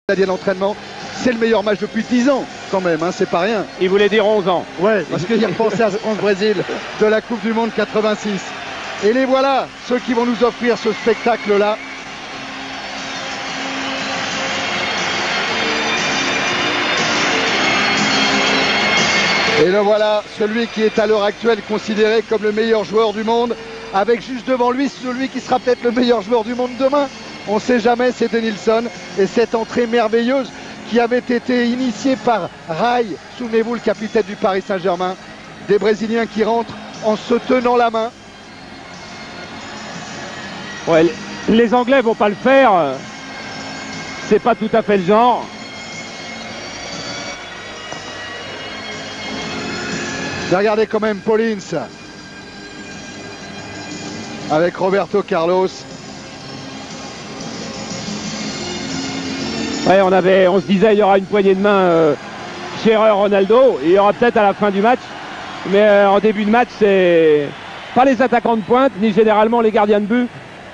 à l'entraînement. C'est le meilleur match depuis 10 ans quand même, hein, c'est pas rien. Il voulait dire 11 ans. Ouais, parce qu'il repensait à ce France-Brésil de la Coupe du Monde 86. Et les voilà, ceux qui vont nous offrir ce spectacle-là. Et le voilà, celui qui est à l'heure actuelle considéré comme le meilleur joueur du monde, avec juste devant lui celui qui sera peut-être le meilleur joueur du monde demain. On ne sait jamais, c'est Denilson. Et cette entrée merveilleuse qui avait été initiée par Rai, souvenez-vous, le capitaine du Paris Saint-Germain. Des Brésiliens qui rentrent en se tenant la main. Ouais, les Anglais vont pas le faire. C'est pas tout à fait le genre. Regardez quand même Paulins avec Roberto Carlos. Ouais, on se disait il y aura une poignée de main Shearer-Ronaldo. Il y aura peut-être à la fin du match. Mais en début de match, c'est pas les attaquants de pointe, ni généralement les gardiens de but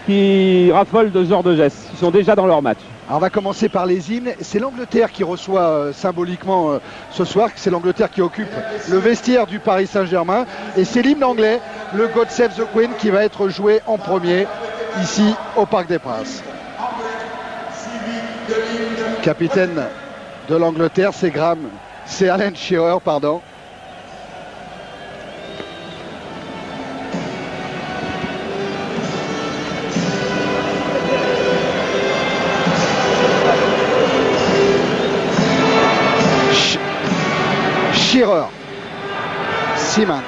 qui raffolent de ce genre de gestes. Ils sont déjà dans leur match. Alors on va commencer par les hymnes. C'est l'Angleterre qui reçoit symboliquement ce soir. C'est l'Angleterre qui occupe le vestiaire du Paris Saint-Germain. Et c'est l'hymne anglais, le God Save the Queen, qui va être joué en premier ici au Parc des Princes. Capitaine de l'Angleterre, c'est Alan Shearer, pardon. Shearer, Seaman,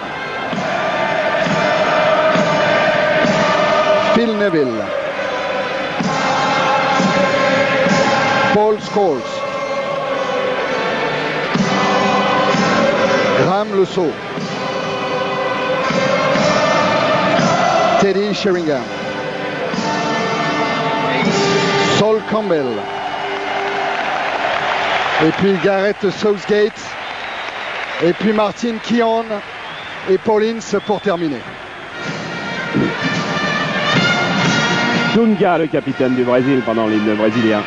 Phil Neville, Paul Scholes, Graham Le Saux, Teddy Sheringham, Sol Campbell, et puis Gareth Southgate, et puis Martin Keown et Paulins pour terminer. Dunga, le capitaine du Brésil pendant l'hymne brésilien.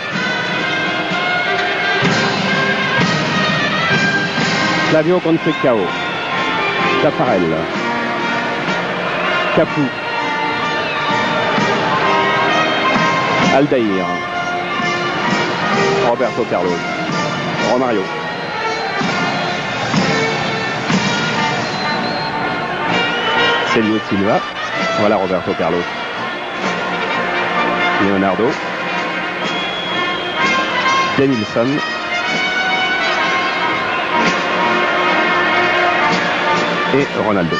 Flavio Conceição, Tafarel, Cafu, Aldair, Roberto Carlos, Romario. Celio Silva, voilà Roberto Carlos, Leonardo, Denilson, et Ronaldo.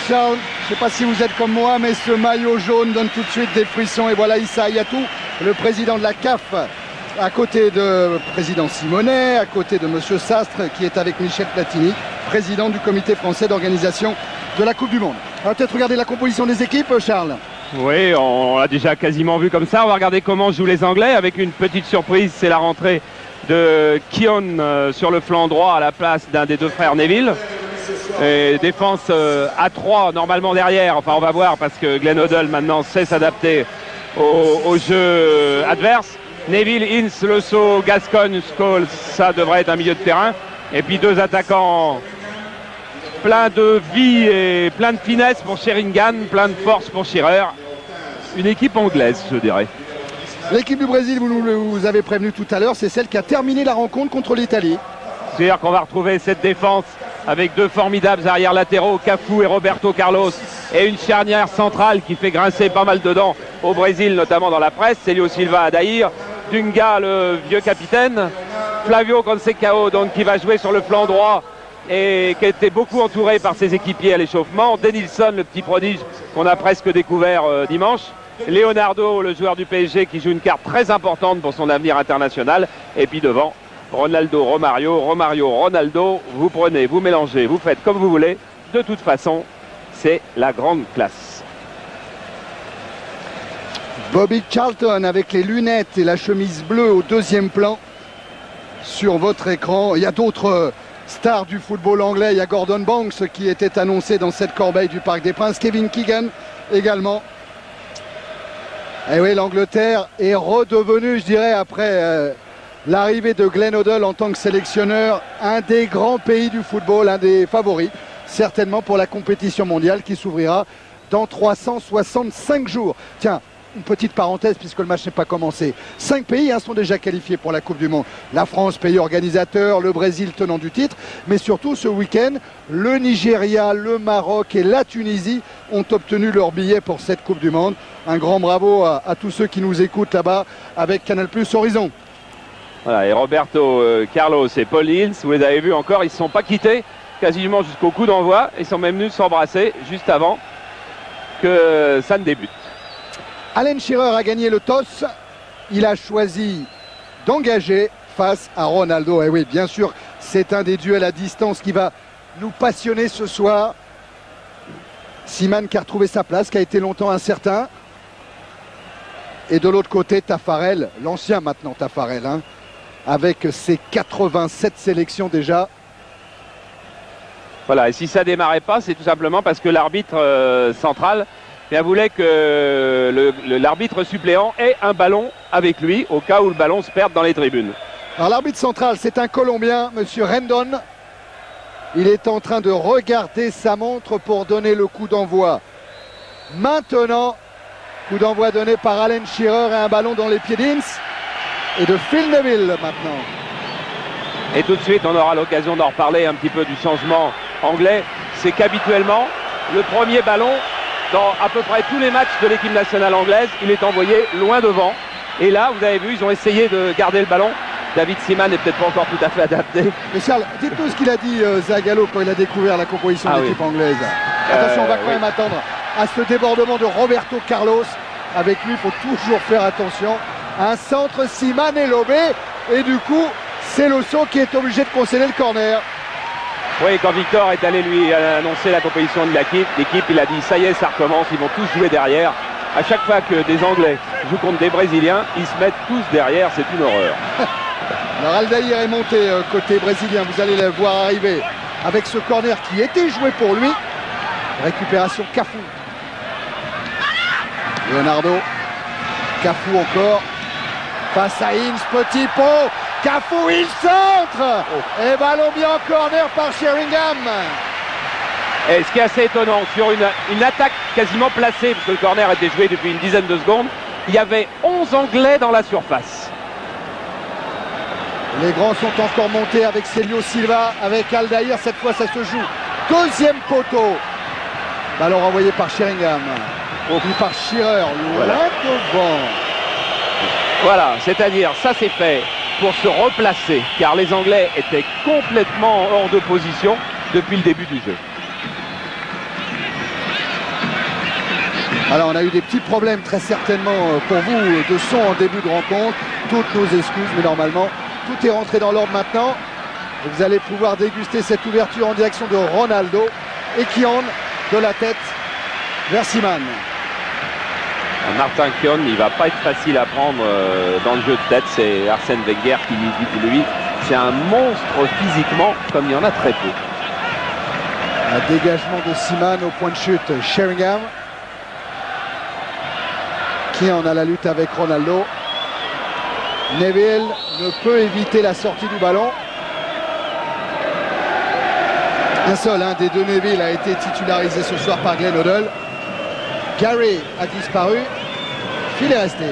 Charles, je ne sais pas si vous êtes comme moi, mais ce maillot jaune donne tout de suite des frissons. Et voilà Issa Hayatou, le président de la CAF, à côté de président Simonet, à côté de monsieur Sastre, qui est avec Michel Platini, président du comité français d'organisation de la Coupe du Monde. On va peut-être regarder la composition des équipes, Charles. Oui, on l'a déjà quasiment vu comme ça. On va regarder comment jouent les Anglais, avec une petite surprise, c'est la rentrée de Keown sur le flanc droit à la place d'un des deux frères Neville. Et défense à 3 normalement derrière, enfin on va voir parce que Glenn Hoddle maintenant sait s'adapter au jeu adverse. Neville, Ince, Le Saux, Gascogne, Scholes, ça devrait être un milieu de terrain. Et puis deux attaquants plein de vie et plein de finesse pour Sheringham, plein de force pour Shearer. une équipe anglaise, je dirais. L'équipe du Brésil, vous avez prévenu tout à l'heure, c'est celle qui a terminé la rencontre contre l'Italie. C'est-à-dire qu'on va retrouver cette défense avec deux formidables arrières latéraux, Cafu et Roberto Carlos, et une charnière centrale qui fait grincer pas mal de dents au Brésil, notamment dans la presse. Célio Silva Adair, Dunga, le vieux capitaine, Flavio Conceição, donc qui va jouer sur le flanc droit et qui a été beaucoup entouré par ses équipiers à l'échauffement. Denilson, le petit prodige qu'on a presque découvert dimanche. Leonardo, le joueur du PSG, qui joue une carte très importante pour son avenir international. Et puis devant, Ronaldo, Romario, Romario, Ronaldo. Vous prenez, vous mélangez, vous faites comme vous voulez. De toute façon, c'est la grande classe. Bobby Charlton avec les lunettes et la chemise bleue au deuxième plan sur votre écran. Il y a d'autres stars du football anglais. Il y a Gordon Banks qui était annoncé dans cette corbeille du Parc des Princes. Kevin Keegan également. Et oui, l'Angleterre est redevenue, je dirais, après l'arrivée de Glenn Hoddle en tant que sélectionneur, un des grands pays du football, un des favoris, certainement pour la compétition mondiale qui s'ouvrira dans 365 jours. Tiens, une petite parenthèse puisque le match n'est pas commencé. 5 pays sont déjà qualifiés pour la Coupe du Monde. La France, pays organisateur, le Brésil, tenant du titre. Mais surtout ce week-end, le Nigeria, le Maroc et la Tunisie ont obtenu leur billet pour cette Coupe du Monde. Un grand bravo à tous ceux qui nous écoutent là-bas avec Canal+ Horizon. Voilà, et Roberto Carlos et Paul Hill, vous les avez vus encore, ils ne se sont pas quittés quasiment jusqu'au coup d'envoi. Ils sont même venus s'embrasser juste avant que ça ne débute. Alan Shearer a gagné le toss. Il a choisi d'engager face à Ronaldo. Et oui, bien sûr, c'est un des duels à distance qui va nous passionner ce soir. Seaman qui a retrouvé sa place, qui a été longtemps incertain. Et de l'autre côté, Taffarel, l'ancien maintenant Taffarel, avec ses 87 sélections déjà. Voilà, et si ça ne démarrait pas, c'est tout simplement parce que l'arbitre central voulait que l'arbitre suppléant ait un ballon avec lui, au cas où le ballon se perde dans les tribunes. Alors l'arbitre central, c'est un Colombien, monsieur Rendon. Il est en train de regarder sa montre pour donner le coup d'envoi. Maintenant, coup d'envoi donné par Alan Shearer et un ballon dans les pieds d'Ince et de Phil Neville maintenant. Et tout de suite, on aura l'occasion d'en reparler un petit peu du changement anglais. C'est qu'habituellement, le premier ballon, dans à peu près tous les matchs de l'équipe nationale anglaise, il est envoyé loin devant. Et là, vous avez vu, ils ont essayé de garder le ballon. David Seaman n'est peut-être pas encore tout à fait adapté. Mais Charles, dites-nous ce qu'il a dit Zagallo quand il a découvert la composition de l'équipe anglaise. Attention, on va quand même attendre à ce débordement de Roberto Carlos. Avec lui, il faut toujours faire attention. Un centre, Seaman est lobé. Et du coup, c'est Losso qui est obligé de concéder le corner. Oui, quand Victor est allé lui annoncer la composition de l'équipe, il a dit ça y est, ça recommence, ils vont tous jouer derrière. À chaque fois que des Anglais jouent contre des Brésiliens, ils se mettent tous derrière, c'est une horreur. Alors Aldaïr est monté côté brésilien, vous allez le voir arriver avec ce corner qui était joué pour lui. Récupération Cafu. Leonardo. Cafu encore. Face à Ince, petit pot. Cafu, il centre. Et ballon bien en corner par Sheringham. Et ce qui est assez étonnant, sur une attaque quasiment placée, parce que le corner a été joué depuis une dizaine de secondes, il y avait 11 Anglais dans la surface. Les grands sont encore montés avec Célio Silva, avec Aldaïr. Cette fois, ça se joue. Deuxième poteau. Ballon renvoyé par Sheringham. Puis par Shearer. Loin devant. Voilà, c'est-à-dire, ça c'est fait pour se replacer, car les Anglais étaient complètement hors de position depuis le début du jeu. Alors on a eu des petits problèmes très certainement pour vous de son en début de rencontre. Toutes nos excuses, mais normalement tout est rentré dans l'ordre maintenant. Et vous allez pouvoir déguster cette ouverture en direction de Ronaldo et Keown de la tête vers Seaman. Martin Keown, il va pas être facile à prendre dans le jeu de tête. C'est Arsène Wenger qui lui dit pour lui, c'est un monstre physiquement comme il y en a très peu. Un dégagement de Seaman au point de chute. Sheringham. Keown a la lutte avec Ronaldo. Neville ne peut éviter la sortie du ballon. Un seul des deux Neville a été titularisé ce soir par Glenn Hoddle. Gary a disparu. fil est resté.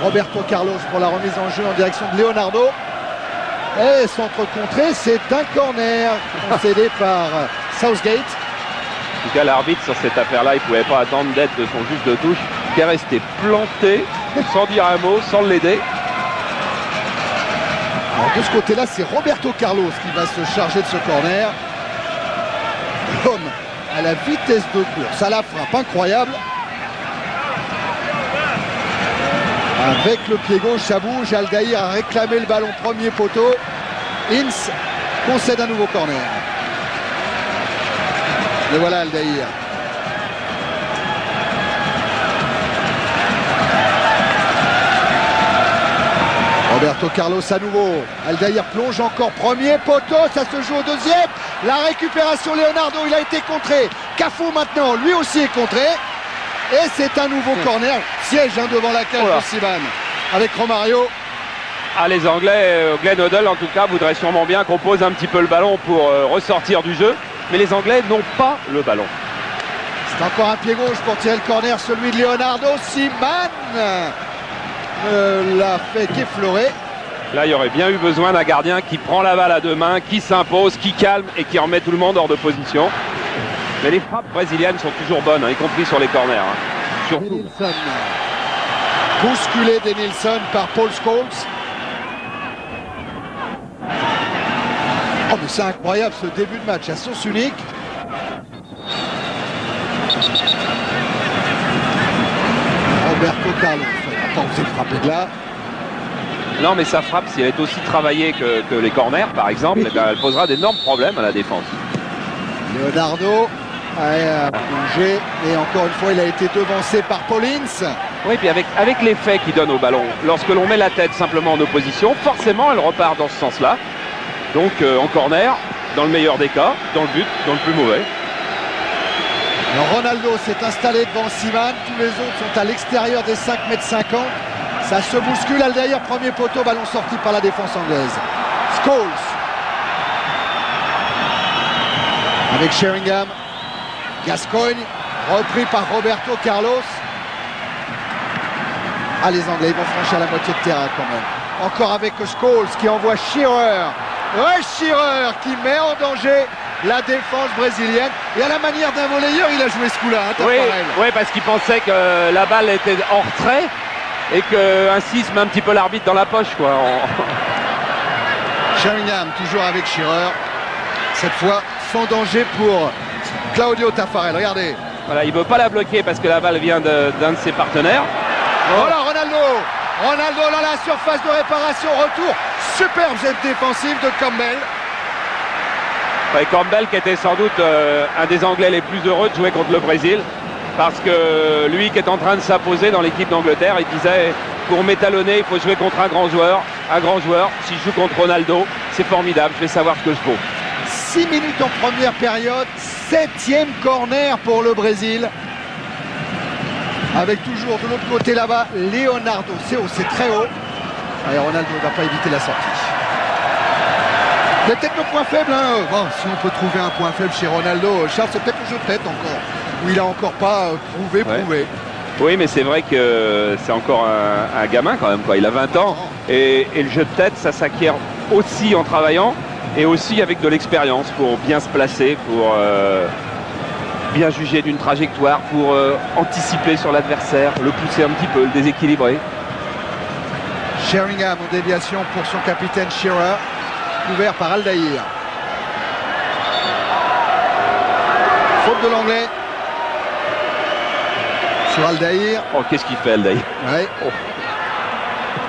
Roberto Carlos pour la remise en jeu en direction de Leonardo. Et centre contré, c'est un corner concédé par Southgate. En tout cas, l'arbitre sur cette affaire-là, il ne pouvait pas attendre d'aide de son juge de touche, qui est resté planté, sans dire un mot, sans l'aider. De ce côté-là, c'est Roberto Carlos qui va se charger de ce corner. L'homme à la vitesse de course, à la frappe incroyable. Avec le pied gauche, ça bouge. Aldaïr a réclamé le ballon premier poteau. Ince concède un nouveau corner. Et voilà Aldaïr. Roberto Carlos à nouveau. Aldaïr plonge encore premier poteau. Ça se joue au deuxième. La récupération Leonardo, il a été contré. Cafu maintenant, lui aussi est contré. Et c'est un nouveau corner. Siège devant la cage de Siman. Avec Romario. Ah, les Anglais, Glenn Hoddle en tout cas, voudraient sûrement bien qu'on pose un petit peu le ballon pour ressortir du jeu. Mais les Anglais n'ont pas le ballon. C'est encore un pied gauche pour tirer le corner, celui de Leonardo. Siman l'a fait qu'effleurer. Là, il y aurait bien eu besoin d'un gardien qui prend la balle à deux mains, qui s'impose, qui calme et qui remet tout le monde hors de position. Mais les frappes brésiliennes sont toujours bonnes, hein, y compris sur les corners. Hein. Surtout. Denilson. Bousculé Denilson par Paul Scholes. Oh mais c'est incroyable ce début de match à sens unique. Roberto Carlos n'a pas osé frapper de là. Non mais sa frappe, si elle est aussi travaillée que les corners par exemple, eh bien, elle posera d'énormes problèmes à la défense. Leonardo a plongé et encore une fois il a été devancé par Paulins. Oui, puis avec l'effet qu'il donne au ballon, lorsque l'on met la tête simplement en opposition, forcément elle repart dans ce sens-là. Donc en corner, dans le meilleur des cas, dans le but, dans le plus mauvais. Alors, Ronaldo s'est installé devant Siman, tous les autres sont à l'extérieur des 5,50 m. Ça se bouscule, Aldaïr, premier poteau, ballon sorti par la défense anglaise. Scholes. Avec Sheringham. Gascoigne, repris par Roberto Carlos. Ah, les Anglais, ils vont franchir la moitié de terrain quand même. Encore avec Scholes qui envoie Shearer. Ouais, Shearer qui met en danger la défense brésilienne. Et à la manière d'un volleyeur, il a joué ce coup-là. Hein, oui, parce qu'il pensait que la balle était en retrait et qu'ainsi se met un petit peu l'arbitre dans la poche, quoi. Sheringham toujours avec Shearer. Cette fois, sans danger pour Claudio Taffarel. Regardez. Voilà, il ne veut pas la bloquer parce que la balle vient d'un de ses partenaires. Voilà Ronaldo. Ronaldo dans la surface de réparation. Retour. Superbe jet défensif de Campbell. Ouais, Campbell qui était sans doute un des Anglais les plus heureux de jouer contre le Brésil. Parce que lui qui est en train de s'imposer dans l'équipe d'Angleterre, il disait pour m'étalonner, il faut jouer contre un grand joueur. Un grand joueur, si je joue contre Ronaldo, c'est formidable, je vais savoir ce que je vaux. 6 minutes en première période, 7e corner pour le Brésil. Avec toujours de l'autre côté là-bas, Leonardo. C'est très haut. Allez, Ronaldo ne va pas éviter la sortie. C'est peut-être le point faible. Hein. Bon, si on peut trouver un point faible chez Ronaldo, Charles, c'est peut-être le jeu de tête encore. Où il n'a encore pas prouvé. Oui, mais c'est vrai que c'est encore un gamin quand même, quoi. Il a 20 ans. Et le jeu de tête, ça s'acquiert aussi en travaillant. Et aussi avec de l'expérience pour bien se placer, pour bien juger d'une trajectoire, pour anticiper sur l'adversaire, le pousser un petit peu, le déséquilibrer. Sheringham en déviation pour son capitaine Shearer, couvert par Aldaïr. Faute de l'anglais sur Aldaïr. Oh, qu'est-ce qu'il fait Aldaïr? Ouais. Oh.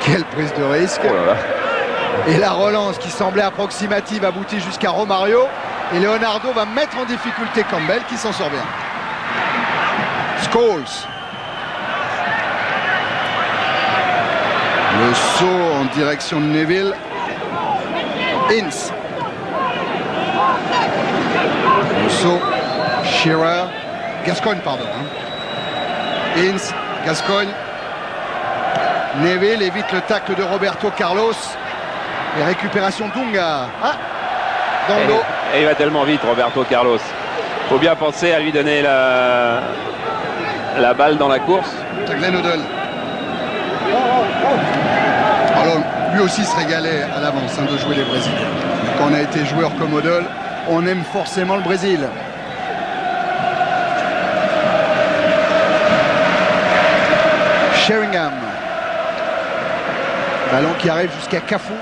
Quelle prise de risque. Oh là là. Et la relance qui semblait approximative aboutit jusqu'à Romario. Et Leonardo va mettre en difficulté Campbell qui s'en sort bien. Scholes. Le saut en direction de Neville. Ince. Le saut. Shearer. Gascoigne, pardon. Ince. Gascoigne. Neville évite le tacle de Roberto Carlos. Et récupération Dunga. Ah, dans le dos. Et il va tellement vite, Roberto Carlos. Faut bien penser à lui donner la la balle dans la course. Glenn Hoddle. Alors, lui aussi se régalait à l'avance de jouer les Brésiliens. Quand on a été joueur comme Hoddle, on aime forcément le Brésil. Sheringham. Ballon qui arrive jusqu'à Cafu.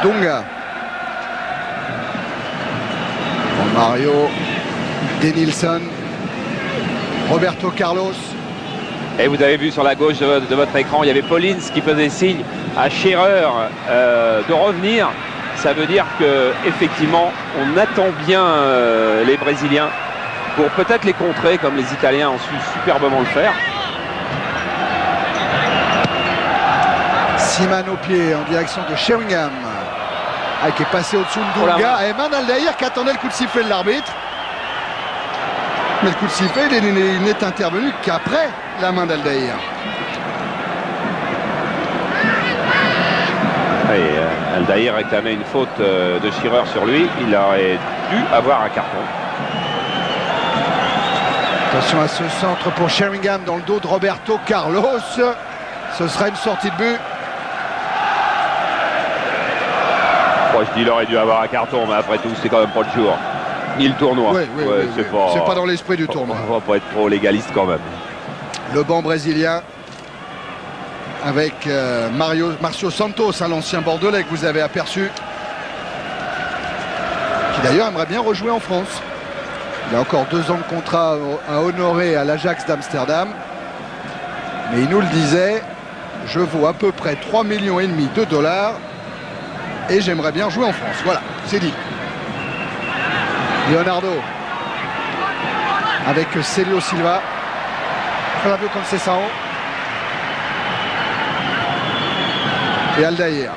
Dunga. Bon, Mario. Denilson. Roberto Carlos. Et vous avez vu sur la gauche de votre écran, il y avait Paulins qui faisait signe à Scherer de revenir. Ça veut dire que effectivement, on attend bien les Brésiliens pour peut-être les contrer comme les Italiens ont su superbement le faire. Siman au pied en direction de Sheringham. Qui est passé au-dessous de Dunga. Et Eman Aldaïr qui attendait le coup de sifflet de l'arbitre. Mais le coup de sifflet, il n'est intervenu qu'après la main d'Aldaïr. Aldaïr réclamait une faute de Scherer sur lui. Il aurait dû avoir un carton. Attention à ce centre pour Sheringham dans le dos de Roberto Carlos. Ce sera une sortie de but. Moi, je dis qu'il aurait dû avoir un carton, mais après tout, c'est quand même pas le jour. Ni le tournoi. Oui, c'est pas dans l'esprit du tournoi. On va pas être trop légaliste quand même. Le banc brésilien avec Marcio Santos, l'ancien Bordelais que vous avez aperçu, qui d'ailleurs aimerait bien rejouer en France. Il a encore 2 ans de contrat à honorer à l'Ajax d'Amsterdam. Mais il nous le disait, je vaux à peu près 3,5 millions de dollars et j'aimerais bien jouer en France. Voilà, c'est dit. Leonardo avec Célio Silva. Flavio Conceição et Aldaïr.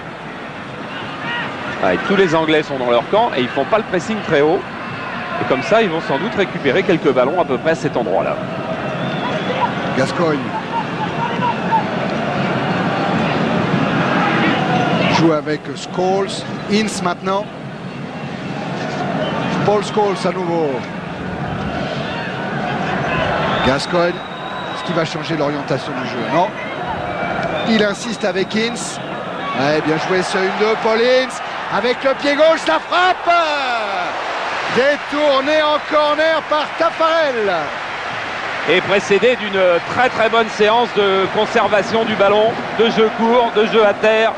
Tous les Anglais sont dans leur camp et ils font pas le pressing très haut. Et comme ça, ils vont sans doute récupérer quelques ballons à peu près à cet endroit-là. Gascoigne joue avec Scholes. Ince maintenant. Paul Scholes à nouveau. Gascoigne. Est-ce qu'il va changer l'orientation du jeu? Non. Il insiste avec Ince. Ouais, bien joué ce 1-2. Paul Ince avec le pied gauche, la frappe détourné en corner par Taffarel. Et précédé d'une très très bonne séance de conservation du ballon, de jeu court, de jeu à terre.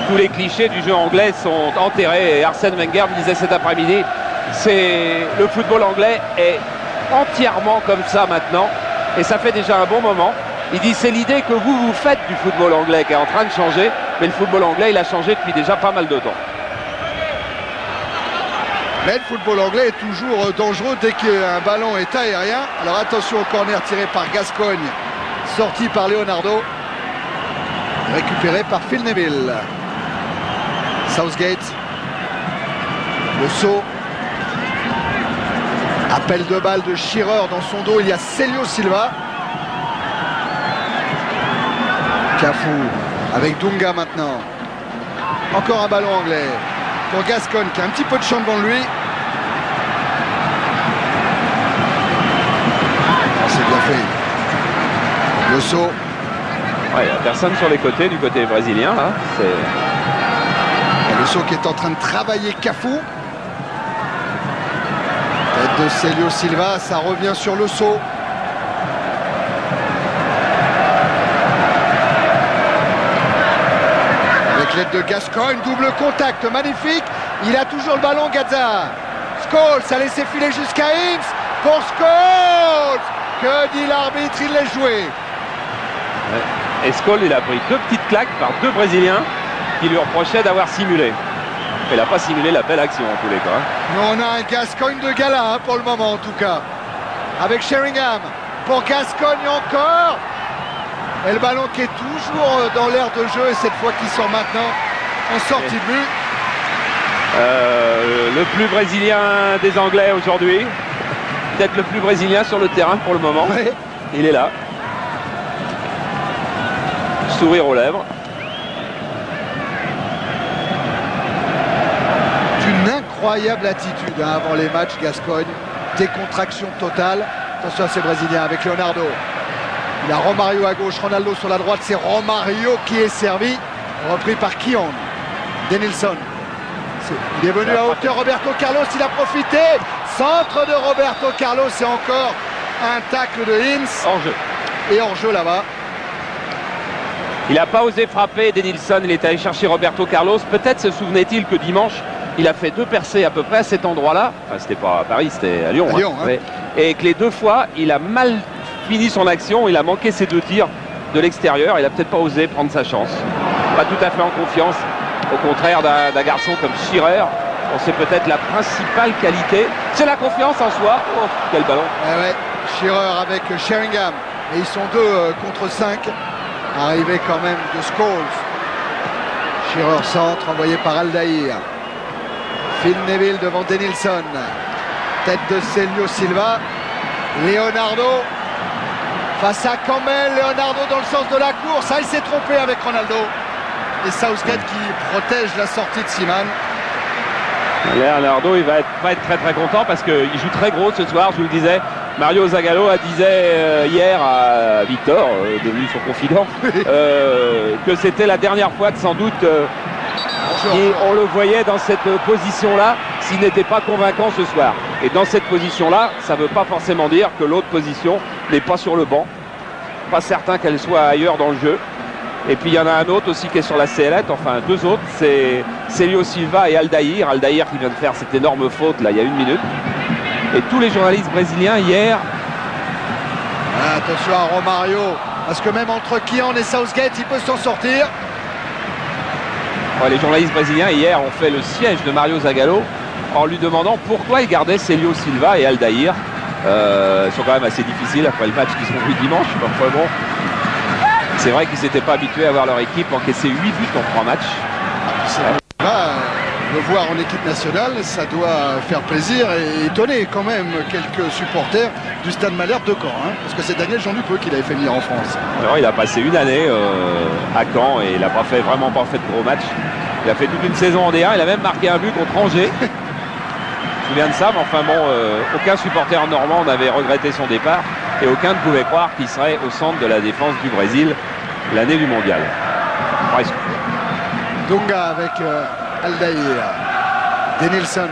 Tous les clichés du jeu anglais sont enterrés. Et Arsène Wenger me disait cet après-midi, le football anglais est entièrement comme ça maintenant. Et ça fait déjà un bon moment. Il dit c'est l'idée que vous faites du football anglais qui est en train de changer. Mais le football anglais, il a changé depuis déjà pas mal de temps. Mais le football anglais est toujours dangereux dès qu'un ballon est aérien. Alors attention au corner tiré par Gascoigne, sorti par Leonardo, récupéré par Phil Neville. Southgate, le saut, appel de balle de Scherer dans son dos. Il y a Célio Silva. Cafu avec Dunga maintenant. Encore un ballon anglais pour Gascoigne qui a un petit peu de champ devant lui. Oh, c'est bien fait. Le saut. Ouais, il n'y a personne sur les côtés du côté brésilien. Là. Le saut qui est en train de travailler Cafu. Tête de Célio Silva, ça revient sur le saut. Avec l'aide de Gascoigne, double contact magnifique. Il a toujours le ballon, Gazza. Scholes a laissé filer jusqu'à Ince. Pour Scholes. Que dit l'arbitre? Il l'a joué. Et Scholes, il a pris 2 petites claques par 2 Brésiliens qui lui reprochaient d'avoir simulé. Il n'a pas simulé la belle action en tous les cas. On a un Gascoigne de gala pour le moment en tout cas. Avec Sheringham. Pour Gascoigne encore. Et le ballon qui est toujours dans l'air de jeu. Et cette fois qui sort maintenant en sortie de but. Le plus brésilien des Anglais aujourd'hui. Peut-être le plus brésilien sur le terrain pour le moment. Ouais. Il est là. Sourire aux lèvres. Une incroyable attitude avant les matchs, Gascoigne. décontraction totale. Attention à ces Brésiliens avec Leonardo. Il a Romario à gauche, Ronaldo sur la droite. C'est Romario qui est servi. Repris par Kion. Denilson. Il est venu à hauteur. Roberto Carlos, il a profité. Centre de Roberto Carlos. C'est encore un tacle de Ince. Hors-jeu. Et hors-jeu là-bas. Il n'a pas osé frapper Denilson. Il est allé chercher Roberto Carlos. Peut-être se souvenait-il que dimanche, il a fait 2 percées à peu près à cet endroit-là. Enfin, c'était pas à Paris, c'était à Lyon. À Lyon, hein. Et que les 2 fois, il a mal fini son action. Il a manqué ses 2 tirs de l'extérieur. Il a peut-être pas osé prendre sa chance. Pas tout à fait en confiance. Au contraire d'un garçon comme Shearer. C'est peut-être la principale qualité. C'est la confiance en soi. Oh, quel ballon. Ouais. Shearer avec Sheringham. Et ils sont 2 contre 5. Arrivé quand même de Scholes. Shearer centre envoyé par Aldaïr. Phil Neville devant Denilson. Tête de Celio Silva. Leonardo face à Campbell. Leonardo dans le sens de la course. Ah, il s'est trompé avec Ronaldo. Et Southgate qui protège la sortie de Seaman. Leonardo, il va pas être très très content parce qu'il joue très gros ce soir, je vous le disais. Mario Zagallo disait hier à Victor, devenu son confident, que c'était la dernière fois que sans doute on le voyait dans cette position-là s'il n'était pas convaincant ce soir. Et dans cette position-là, ça ne veut pas forcément dire que l'autre position n'est pas sur le banc. Pas certain qu'elle soit ailleurs dans le jeu. Et puis il y en a un autre aussi qui est sur la sellette, enfin 2 autres, c'est Celio Silva et Aldaïr. Aldaïr qui vient de faire cette énorme faute là il y a 1 minute. Et tous les journalistes brésiliens hier... Attention à Romario, parce que même entre Kian et Southgate, il peut s'en sortir. Ouais, les journalistes brésiliens hier ont fait le siège de Mario Zagallo en lui demandant pourquoi il gardait Celio Silva et Aldaïr. Ils sont quand même assez difficiles après le match qu'ils ont vu dimanche. Enfin, bon. C'est vrai qu'ils n'étaient pas habitués à voir leur équipe encaisser 8 buts en 3 matchs. Le voir en équipe nationale, ça doit faire plaisir et étonner quand même quelques supporters du Stade Malherbe de Caen. Hein, parce que c'est Daniel Jean-Dupeux qui l'avait fait venir en France. Alors, il a passé 1 année à Caen et il n'a vraiment pas fait de gros matchs. Il a fait toute une saison en D1, il a même marqué un but contre Angers. Je me souviens de ça, mais enfin bon, aucun supporter normand n'avait regretté son départ et aucun ne pouvait croire qu'il serait au centre de la défense du Brésil l'année du mondial. Presque. Dunga avec Aldaïr. Denilson.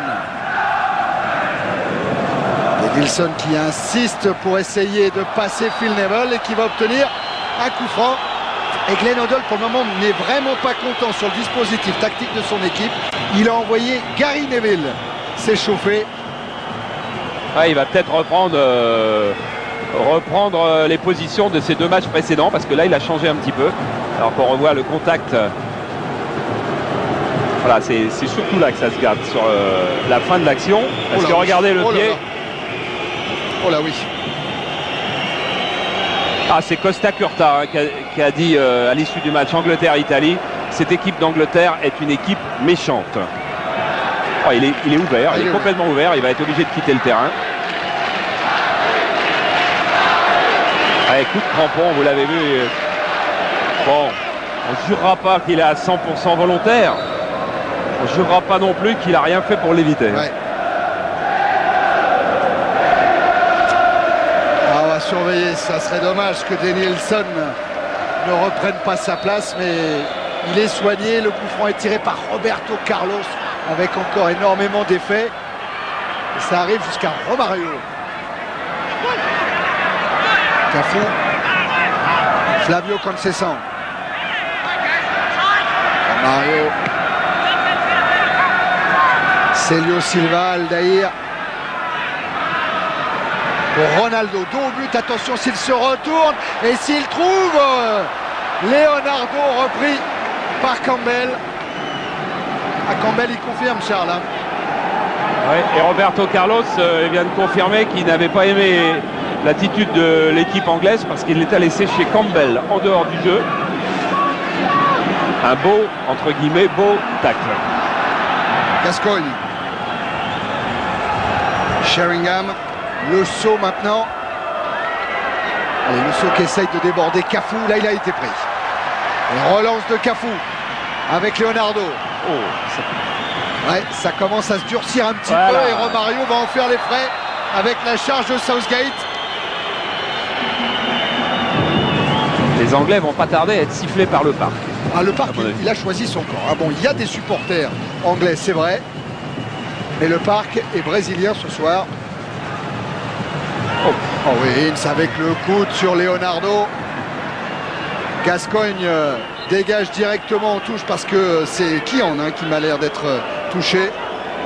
Denilson qui insiste pour essayer de passer Phil Neville et qui va obtenir un coup franc. Et Glenn Hoddle pour le moment n'est vraiment pas content sur le dispositif tactique de son équipe. Il a envoyé Gary Neville s'échauffer. Ouais, il va peut-être reprendre les positions de ces 2 matchs précédents parce que là il a changé un petit peu. Alors qu'on revoit le contact. Voilà, c'est surtout là que ça se gâte sur la fin de l'action. Parce que regardez le pied. Oh là oui. Ah, c'est Costa Curta hein, qui a dit à l'issue du match Angleterre-Italie, cette équipe d'Angleterre est une équipe méchante. Oh, il est ouvert, il est complètement ouvert, il va être obligé de quitter le terrain. Allez, coup de crampon, vous l'avez vu. Bon, on ne jurera pas qu'il est à 100% volontaire. On ne jurera pas non plus qu'il n'a rien fait pour l'éviter. Ouais. On va surveiller, ça serait dommage que Denilson ne reprenne pas sa place, mais il est soigné. Le coup franc est tiré par Roberto Carlos avec encore énormément d'effets. Ça arrive jusqu'à Romario. Cafu. Flavio Conceição. Romario. Celio Silva, Aldaïr. Pour Ronaldo, dos au but, attention s'il se retourne et s'il trouve Leonardo repris par Campbell. Campbell il confirme Charles. Hein. Ouais, et Roberto Carlos vient de confirmer qu'il n'avait pas aimé l'attitude de l'équipe anglaise parce qu'il l'était laissé chez Campbell en dehors du jeu. Un beau, entre guillemets, beau tacle. Gascoigne. Sheringham. Le saut maintenant. Allez, le saut qui essaye de déborder Cafu. Là, il a été pris. Et relance de Cafu avec Leonardo. Oh, ça commence à se durcir un petit peu et Romario va en faire les frais. avec la charge de Southgate. Les Anglais vont pas tarder à être sifflés par le parc. Ah, le parc, il a choisi son camp. Ah bon, il y a des supporters anglais, c'est vrai. Mais le parc est brésilien ce soir. Oh oui, Ince avec le coude sur Leonardo. Gascogne dégage directement en touche parce que c'est Kian qui m'a l'air d'être touché.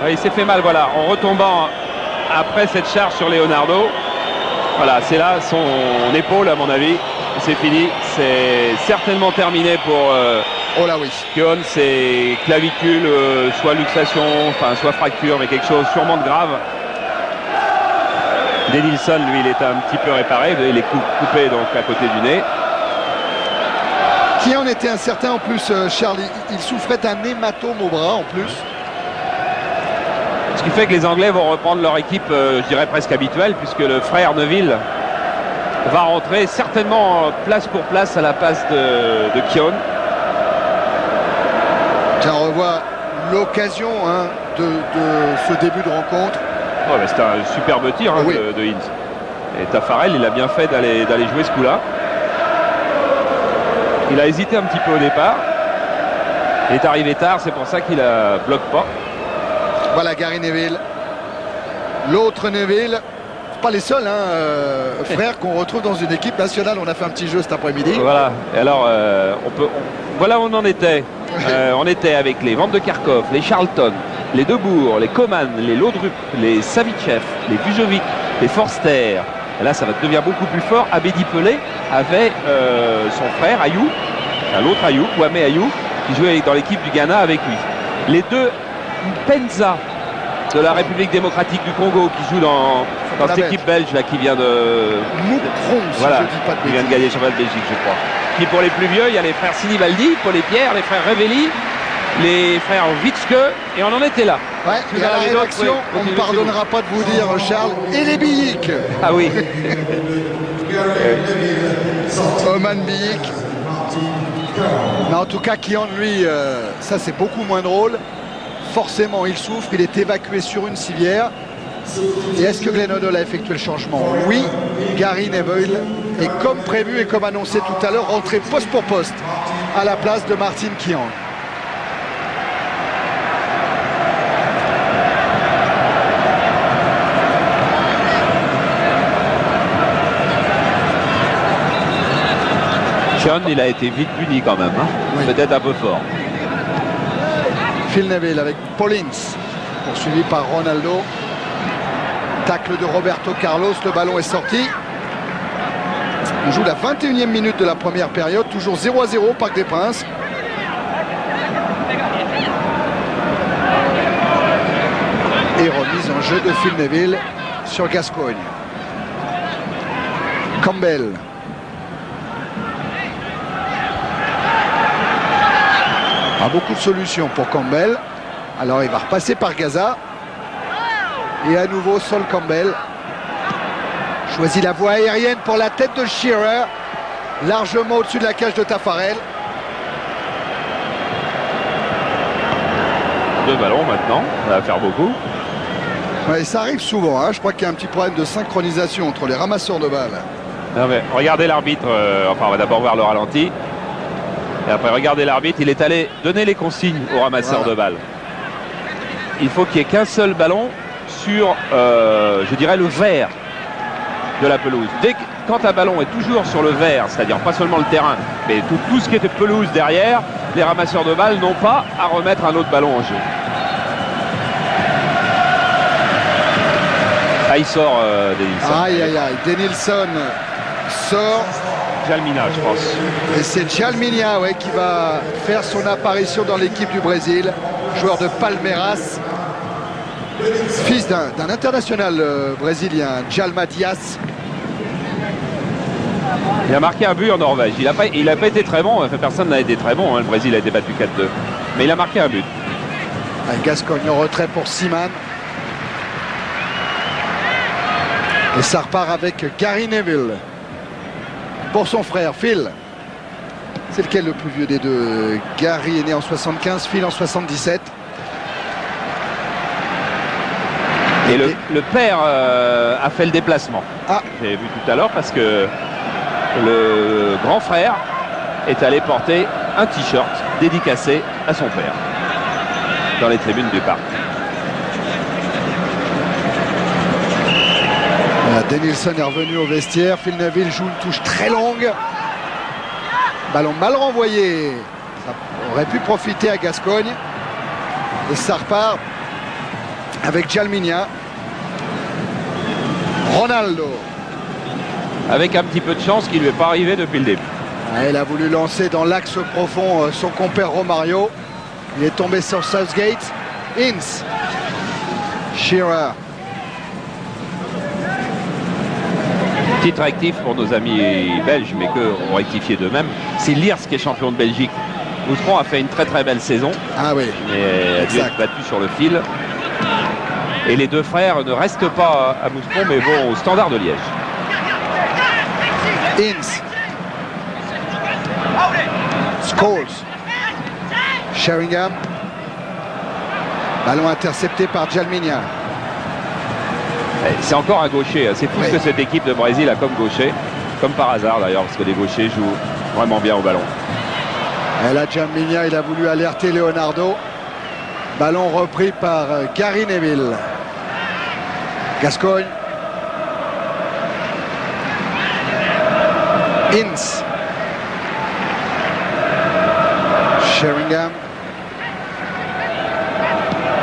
Ouais, il s'est fait mal, voilà, en retombant après cette charge sur Leonardo. Voilà, c'est là son épaule à mon avis. C'est fini, c'est certainement terminé pour oh là oui. Kion. C'est clavicule, soit luxation, enfin soit fracture, mais quelque chose sûrement de grave. Denilson, lui, il est un petit peu réparé, il est coupé donc à côté du nez. Kian était incertain en plus, Charles, il souffrait d'un hématome au bras en plus. Ce qui fait que les Anglais vont reprendre leur équipe, je dirais presque habituelle, puisque le frère Neville va rentrer certainement place pour place à la place de Kion. Tiens, on revoit l'occasion de ce début de rencontre. Oh, c'est un superbe tir oui. de Ince. Et Taffarel, il a bien fait d'aller jouer ce coup-là. Il a hésité un petit peu au départ. Il est arrivé tard, c'est pour ça qu'il ne bloque pas. Voilà Gary Neville. L'autre Neville. Pas les seuls frères qu'on retrouve dans une équipe nationale. On a fait un petit jeu cet après-midi. Voilà. Et alors, voilà où on en était. On était avec les Van de Kerkhoff, les Charlton, les Debourg, les Coman, les Laudrup, les Savicev, les Bujovic, les Forster. Et là, ça va devenir beaucoup plus fort. Abedi Pelé avait son frère Ayou, l'autre Ayou, Kwame Ayou, qui jouait dans l'équipe du Ghana avec lui. Les deux Penza de la République démocratique du Congo qui joue dans cette équipe belge là, qui vient de Moukron, si voilà, je dis pas de qui vient de gagner le championnat de Belgique, je crois. Puis pour les plus vieux, il y a les frères Sinibaldi, Paul et Pierre, les frères Revelli, les frères Witschke, et on en était là. Ouais, et à la rédaction, on ne pardonnera pas de vous dire, Charles, et les Billik. Ah oui. Oman Billik. Mais en tout cas, Kian, lui, ça c'est beaucoup moins drôle. Forcément, il souffre, il est évacué sur une civière. Et est-ce que Glenn Hoddle a effectué le changement? Oui, Gary Neville est comme prévu et comme annoncé tout à l'heure, rentré poste pour poste à la place de Martin Kian. Kian, il a été vite puni quand même, oui. Peut-être un peu fort. Phil Neville avec Paulins, poursuivi par Ronaldo. Tacle de Roberto Carlos, le ballon est sorti. On joue la 21e minute de la première période, toujours 0-0 au Parc des Princes. Et remise en jeu de Phil Neville sur Gascogne. Campbell. Pas beaucoup de solutions pour Campbell. Alors il va repasser par Gaza. Et à nouveau Sol Campbell. Choisit la voie aérienne pour la tête de Shearer. Largement au-dessus de la cage de Taffarel. Deux ballons maintenant, ça va faire beaucoup. Ouais, ça arrive souvent, je crois qu'il y a un petit problème de synchronisation entre les ramasseurs de balles. Non mais regardez l'arbitre, enfin on va d'abord voir le ralenti. Et après regardez l'arbitre, il est allé donner les consignes aux ramasseurs de balles. Il faut qu'il n'y ait qu'un seul ballon sur, je dirais, le vert de la pelouse. Quand un ballon est toujours sur le vert, c'est-à-dire pas seulement le terrain, mais tout ce qui était pelouse derrière, les ramasseurs de balles n'ont pas à remettre un autre ballon en jeu. Ah, il sort Denilson. Aïe, aïe, aïe. Denilson sort. Jalmina, je pense. Et c'est Jalmina qui va faire son apparition dans l'équipe du Brésil. Joueur de Palmeiras. Fils d'un international brésilien, Djalma Dias. Il a marqué un but en Norvège. Il n'a pas été très bon. Enfin, personne n'a été très bon. Le Brésil a été battu 4-2. Mais il a marqué un but. Gascogne en retrait pour Seaman. Et ça repart avec Gary Neville. Pour son frère, Phil. C'est lequel le plus vieux des deux? Gary est né en 75, Phil en 77. Et le père a fait le déplacement. Ah. J'ai vu tout à l'heure parce que le grand frère est allé porter un t-shirt dédicacé à son père dans les tribunes du parc. Denilson est revenu au vestiaire. Phil Neville joue une touche très longue. Ballon mal renvoyé. Ça aurait pu profiter à Gascogne. Et ça repart avec Jalminia. Ronaldo. Avec un petit peu de chance qui ne lui est pas arrivé depuis le début. Il a voulu lancer dans l'axe profond son compère Romario. Il est tombé sur Southgate. Ince. Shearer. Petite rectif pour nos amis belges, mais qu'eux ont rectifié d'eux-mêmes. C'est Leers qui est champion de Belgique. Mouscron a fait une très très belle saison. Ah oui. Mais a dû être battu sur le fil. Et les deux frères ne restent pas à Mouscron, mais vont au Standard de Liège. Ince. Scholes. Sheringham. Ballon intercepté par Jalminia. C'est encore un gaucher. C'est tout ce que cette équipe de Brésil a comme gaucher. Comme par hasard d'ailleurs, parce que les gauchers jouent vraiment bien au ballon. Et là, Jalminia, il a voulu alerter Leonardo. Ballon repris par Gary Neville. Gascogne. Ince. Sheringham.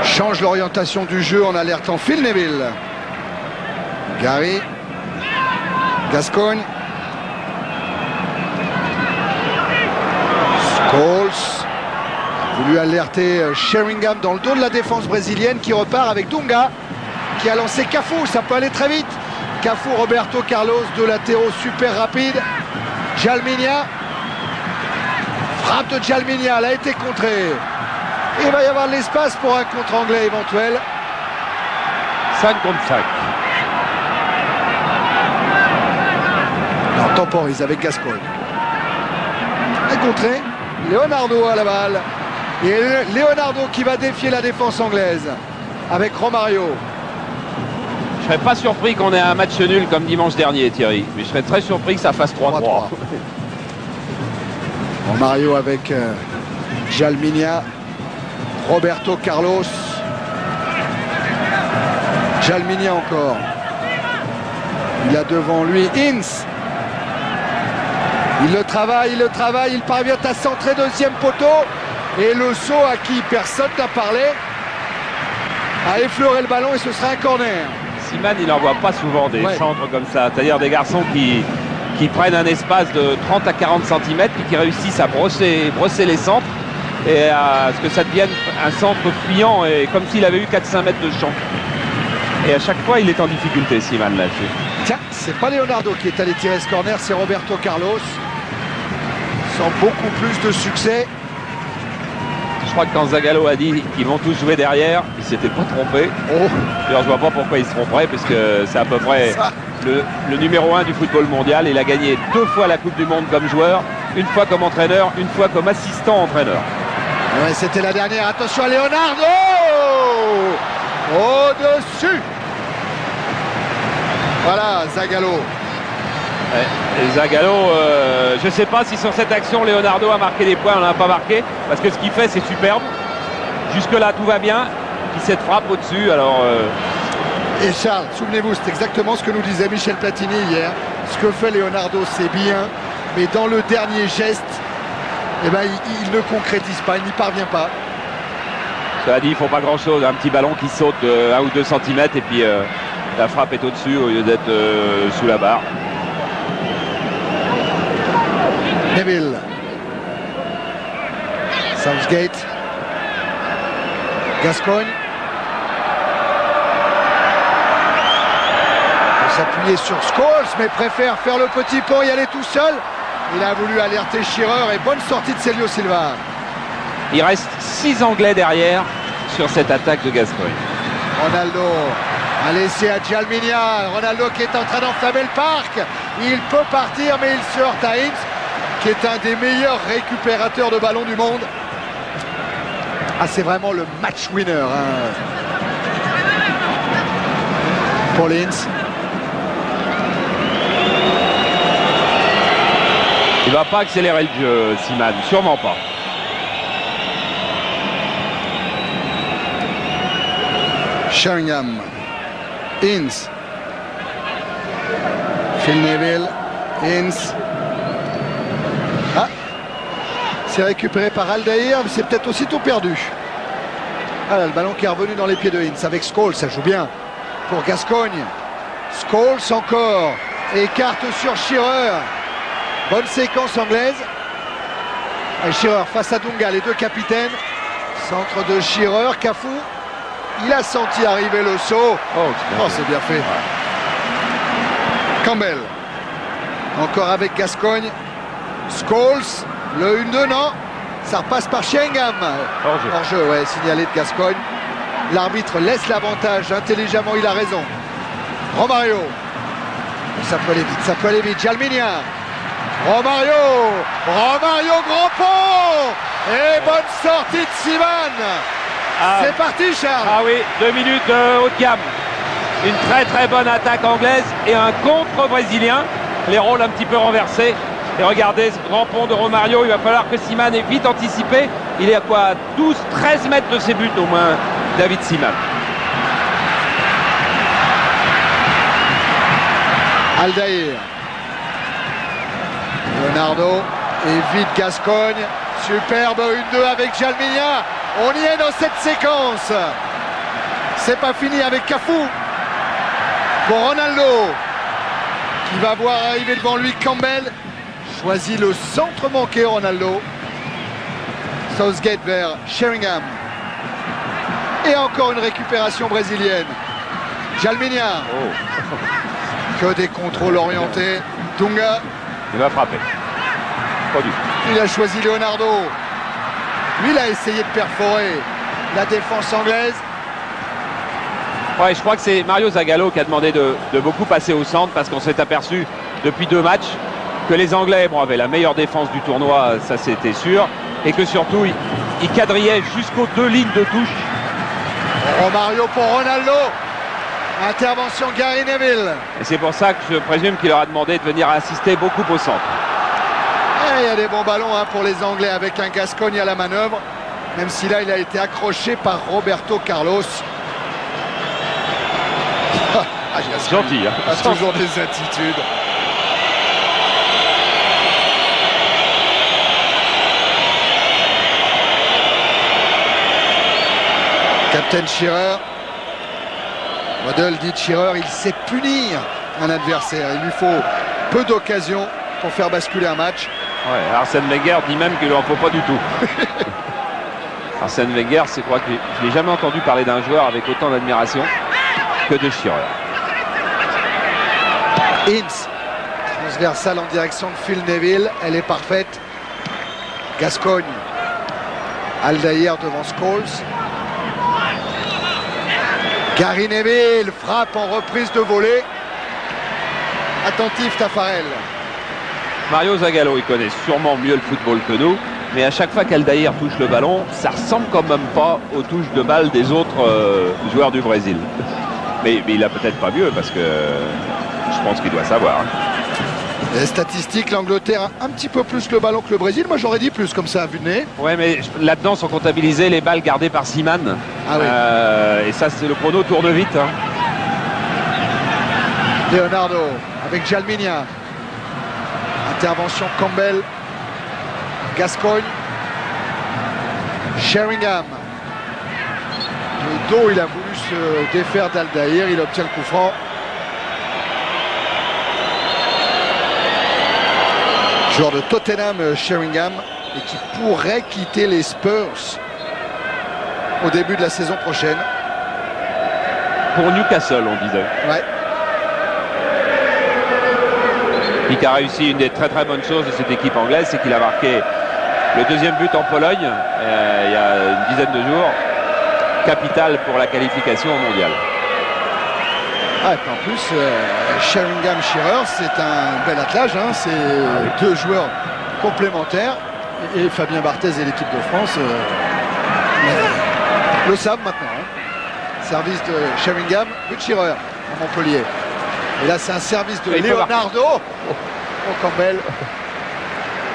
Change l'orientation du jeu en alertant Phil Neville. Gary. Gascogne. Scholes a voulu alerter Sheringham dans le dos de la défense brésilienne qui repart avec Dunga qui a lancé Cafu. Ça peut aller très vite. Cafu, Roberto Carlos, deux latéraux super rapides. Jalminia. Frappe de Jalminia, elle a été contrée. Il va y avoir de l'espace pour un contre anglais éventuel. 5 contre 5. On temporise avec Gascogne. Un contré. Leonardo à la balle. Et Leonardo qui va défier la défense anglaise avec Romario. Je serais pas surpris qu'on ait un match nul comme dimanche dernier, Thierry. Mais je serais très surpris que ça fasse 3-3. Romario avec Jalminia. Roberto Carlos. Jalminia encore. Il a devant lui Ince. Il le travaille, il parvient à centrer deuxième poteau. Et le saut à qui personne n'a parlé a effleuré le ballon et ce sera un corner. Siman, il n'en voit pas souvent des centres comme ça. C'est-à-dire des garçons qui prennent un espace de 30 à 40 cm et qui réussissent à brosser les centres et à ce que ça devienne un centre fuyant et comme s'il avait eu 4-5 mètres de champ. Et à chaque fois, il est en difficulté, Siman, là-dessus. Tiens, c'est pas Leonardo qui est allé tirer ce corner, c'est Roberto Carlos. Sans beaucoup plus de succès. Je crois que quand Zagallo a dit qu'ils vont tous jouer derrière, il s'était pas trompé. D'ailleurs, je vois pas pourquoi il se tromperait, puisque c'est à peu près le numéro 1 du football mondial. Il a gagné 2 fois la Coupe du Monde comme joueur, une fois comme entraîneur, une fois comme assistant entraîneur. Ouais, c'était la dernière. Attention à Leonardo! Au-dessus! Voilà, Zagallo. Et Zagallo, je ne sais pas si sur cette action Leonardo a marqué des points, on n'a pas marqué, parce que ce qu'il fait c'est superbe. Jusque-là tout va bien, puis cette frappe au-dessus, alors... Et Charles, souvenez-vous, c'est exactement ce que nous disait Michel Platini hier. Ce que fait Leonardo, c'est bien, mais dans le dernier geste, eh ben, il ne concrétise pas, il n'y parvient pas. Cela dit, il ne faut pas grand-chose, un petit ballon qui saute de 1 ou 2 cm et puis la frappe est au-dessus au lieu d'être sous la barre. Neville. Southgate. Gascogne. Il peut s'appuyer sur Scholes, mais préfère faire le petit pont et y aller tout seul. Il a voulu alerter Shearer et bonne sortie de Célio Silva. Il reste 6 Anglais derrière sur cette attaque de Gascogne. Ronaldo a laissé à Jalminia. Ronaldo qui est en train d'enflammer le parc. Il peut partir, mais il se heurte à Ince, qui est un des meilleurs récupérateurs de ballon du monde. Ah, c'est vraiment le match winner. Hein. Paul Ince. Il va pas accélérer le jeu, Seaman, sûrement pas. Sheringham. Ince. Phil Neville. Ince. Ah, c'est récupéré par Aldair, mais c'est peut-être aussitôt perdu. Ah là, le ballon qui est revenu dans les pieds de Ince avec Scholes, ça joue bien pour Gascogne. Scholes encore, écarte sur Shearer. Bonne séquence anglaise. Et Shearer face à Dunga, les deux capitaines. Centre de Shearer, Cafu. Il a senti arriver le saut. Oh, c'est bien fait. Campbell. Encore avec Gascogne. Scholes. Le 1-2, non. Ça repasse par Sheringham. Hors-jeu, ouais, signalé de Gascogne. L'arbitre laisse l'avantage. Intelligemment, il a raison. Romario. Ça peut aller vite, ça peut aller vite. Jalminia. Romario. Romario, grand pont. Et bonne sortie de Seaman. C'est parti, Charles. Ah oui, 2 minutes haut de gamme. Une très très bonne attaque anglaise et un contre brésilien. Les rôles un petit peu renversés. Et regardez ce grand pont de Romario. Il va falloir que Seaman ait vite anticipé. Il est à quoi, 12-13 mètres de ses buts au moins, David Seaman. Aldair. Leonardo. Et vite Gascogne. Superbe 1-2 avec Jalminia. On y est dans cette séquence. C'est pas fini avec Cafu. Pour Ronaldo. Qui va voir arriver devant lui Campbell. Choisit le centre manqué, Ronaldo. Southgate vers Sheringham. Et encore une récupération brésilienne. Jalminia. Que des contrôles orientés. Dunga. Il va frapper. Il a choisi Leonardo. Lui, il a essayé de perforer la défense anglaise. Ouais, je crois que c'est Mario Zagallo qui a demandé de beaucoup passer au centre parce qu'on s'est aperçu depuis 2 matchs que les Anglais avaient la meilleure défense du tournoi, ça c'était sûr, et que surtout ils quadrillaient jusqu'aux 2 lignes de touche. Romario pour Ronaldo. Intervention Gary Neville. Et c'est pour ça que je présume qu'il leur a demandé de venir assister beaucoup au centre. Et il y a des bons ballons pour les Anglais avec un Gascogne à la manœuvre, même si là il a été accroché par Roberto Carlos. Gentil, hein. A toujours des attitudes. Captain Shearer. Waddle dit de Shearer, il sait punir un adversaire. Il lui faut peu d'occasions pour faire basculer un match. Ouais, Arsène Wenger dit même qu'il ne en faut pas du tout. Arsène Wenger, c'est quoi que je n'ai jamais entendu parler d'un joueur avec autant d'admiration que de Shearer. Ince, transversale en direction de Phil Neville, elle est parfaite. Gascogne, Aldair devant Scholes. Gary Neville frappe en reprise de volée. Attentif Tafarel. Mario Zagallo, il connaît sûrement mieux le football que nous, mais à chaque fois qu'Aldair touche le ballon, ça ressemble quand même pas aux touches de balle des autres joueurs du Brésil. Mais il a peut-être pas mieux parce que je pense qu'il doit savoir. Les statistiques, l'Angleterre a un petit peu plus le ballon que le Brésil. Moi j'aurais dit plus comme ça à vue de nez. Ouais, mais là-dedans sont comptabilisées les balles gardées par Seaman. Ah oui. Et ça, c'est le chrono tourne vite. Hein. Leonardo avec Jalminia. Intervention Campbell. Gascogne. Sheringham. Le dos, il a voulu se défaire d'Aldair. Il obtient le coup franc. Joueur de Tottenham, Sheringham, et qui pourrait quitter les Spurs au début de la saison prochaine. Pour Newcastle, on disait. Ouais. Et qui a réussi une des très très bonnes choses de cette équipe anglaise, c'est qu'il a marqué le 2e but en Pologne il y a une dizaine de jours, capital pour la qualification au mondial. Ah, et puis en plus, Sheringham-Shearer, c'est un bel attelage, hein, c'est 2 joueurs complémentaires, et Fabien Barthez et l'équipe de France le savent maintenant. Hein. Service de Sheringham, but de Shearer. à Montpellier. Et là, c'est un service de Leonardo. Oh, Campbell.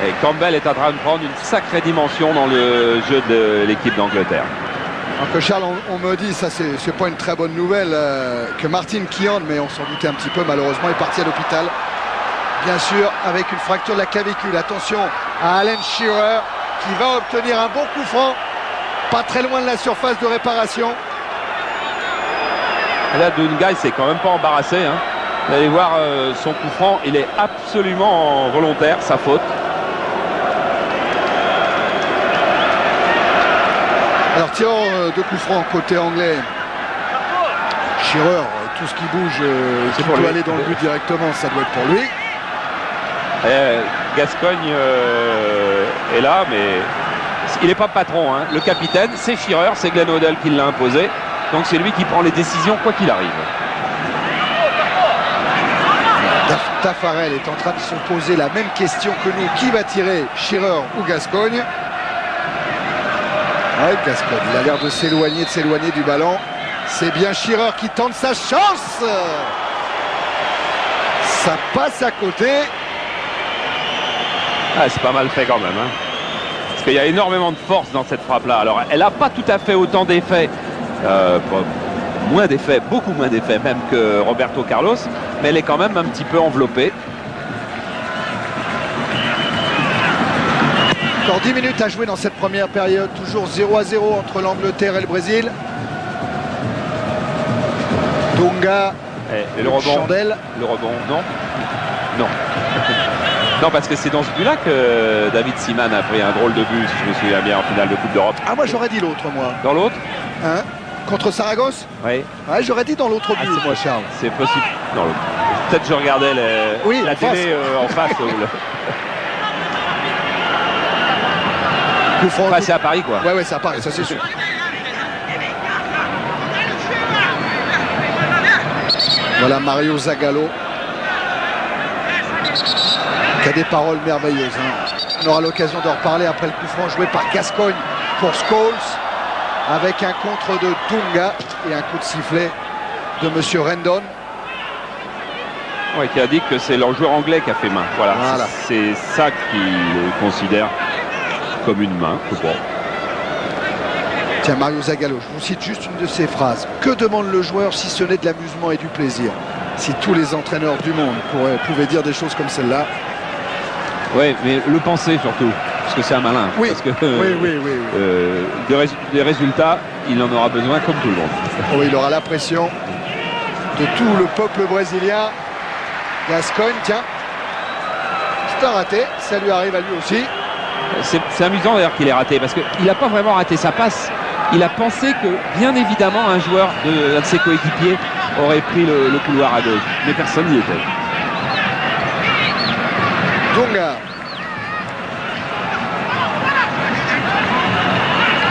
Et Campbell est en train de prendre une sacrée dimension dans le jeu de l'équipe d'Angleterre. Alors que Charles, on me dit, ça c'est pas une très bonne nouvelle, que Martin Keown, mais on s'en doutait un petit peu, malheureusement, est parti à l'hôpital. Bien sûr, avec une fracture de la clavicule. Attention à Alan Shearer, qui va obtenir un bon coup franc, pas très loin de la surface de réparation. Et là, Dunga, il s'est quand même pas embarrassé. Hein. Vous allez voir son coup franc, il est absolument volontaire, sa faute. Alors tir de coup franc côté anglais. Shearer, tout ce qui bouge, qui peut aller dans le but directement, ça doit être pour lui. Gascogne est là, mais il n'est pas patron. Hein. Le capitaine, c'est Shearer, c'est Glenn Hoddle qui l'a imposé. Donc c'est lui qui prend les décisions quoi qu'il arrive. Taffarel est en train de se poser la même question que nous. Qui va tirer, Shearer ou Gascogne? Ouais, Gascogne, il a l'air de s'éloigner du ballon. C'est bien Shearer qui tente sa chance. Ça passe à côté. Ah, c'est pas mal fait quand même. Hein. Parce qu'il y a énormément de force dans cette frappe-là. Alors, elle n'a pas tout à fait autant d'effets. Moins d'effets, beaucoup moins d'effets même que Roberto Carlos. Mais elle est quand même un petit peu enveloppée. Encore 10 minutes à jouer dans cette première période. Toujours 0-0 entre l'Angleterre et le Brésil. Dunga et le rebond. Chandelle. Le rebond, non. Non. Non, parce que c'est dans ce but-là que David Seaman a pris un drôle de but, si je me souviens bien, en finale de Coupe d'Europe. Ah, moi j'aurais dit l'autre, moi. Dans l'autre? Hein? Contre Saragosse? Oui. Ouais, j'aurais dit dans l'autre but, moi, Charles. C'est possible. Dans l'autre. Peut-être je regardais la télé en face. Enfin, c'est à Paris, quoi. Ouais, c'est à Paris, ça c'est sûr. Voilà Mario Zagallo, qui a des paroles merveilleuses. Hein. On aura l'occasion d'en reparler après le coup franc joué par Gascogne pour Scholes, avec un contre de Dunga et un coup de sifflet de Monsieur Rendon. Oui, qui a dit que c'est leur joueur anglais qui a fait main. Voilà. C'est ça qu'il considère comme une main. Tiens, Mario Zagallo, je vous cite juste une de ses phrases. Que demande le joueur si ce n'est de l'amusement et du plaisir? Si tous les entraîneurs du monde pouvaient dire des choses comme celle-là. Oui, mais le penser surtout, parce que c'est un malin. Oui, parce que, oui. Des résultats, il en aura besoin comme tout le monde. Oh, il aura la pression de tout le peuple brésilien. Gascogne, tiens, c'est un raté, ça lui arrive à lui aussi. C'est amusant d'ailleurs qu'il ait raté, parce qu'il n'a pas vraiment raté sa passe. Il a pensé que, bien évidemment, un joueur de ses coéquipiers aurait pris le couloir à gauche. Mais personne n'y était. Dunga.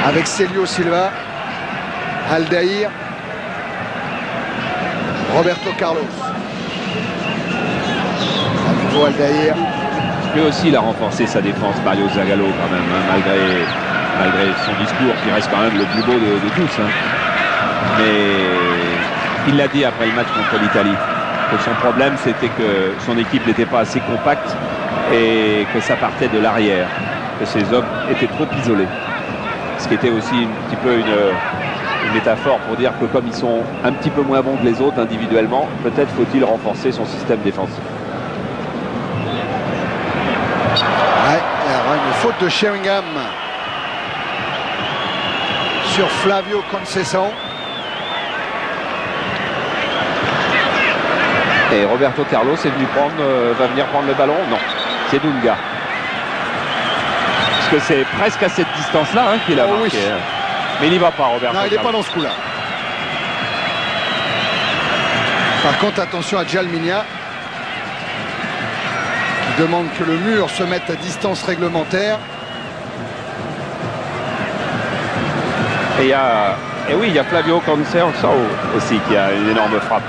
Avec Célio Silva. Aldaïr. Roberto Carlos. À nouveau Aldaïr. Lui aussi, il a renforcé sa défense, Mario Zagallo, quand même, hein, malgré son discours, qui reste quand même le plus beau de tous. Hein. Mais il l'a dit après le match contre l'Italie, que son problème, c'était que son équipe n'était pas assez compacte et que ça partait de l'arrière, que ses hommes étaient trop isolés. Ce qui était aussi un petit peu une métaphore pour dire que comme ils sont un petit peu moins bons que les autres individuellement, peut-être faut-il renforcer son système défensif. Une faute de Sheringham sur Flavio Conceição. Et Roberto Carlos est venu va venir prendre le ballon. Non, c'est Dunga. Parce que c'est presque à cette distance-là hein, qu'il a marqué. Oui. Mais il n'y va pas, Roberto Non, il n'est Carlos. pas dans ce coup-là. Par contre, attention à Djalminha, demande que le mur se mette à distance réglementaire. Et oui, il y a Flavio Conceição aussi qui a une énorme frappe.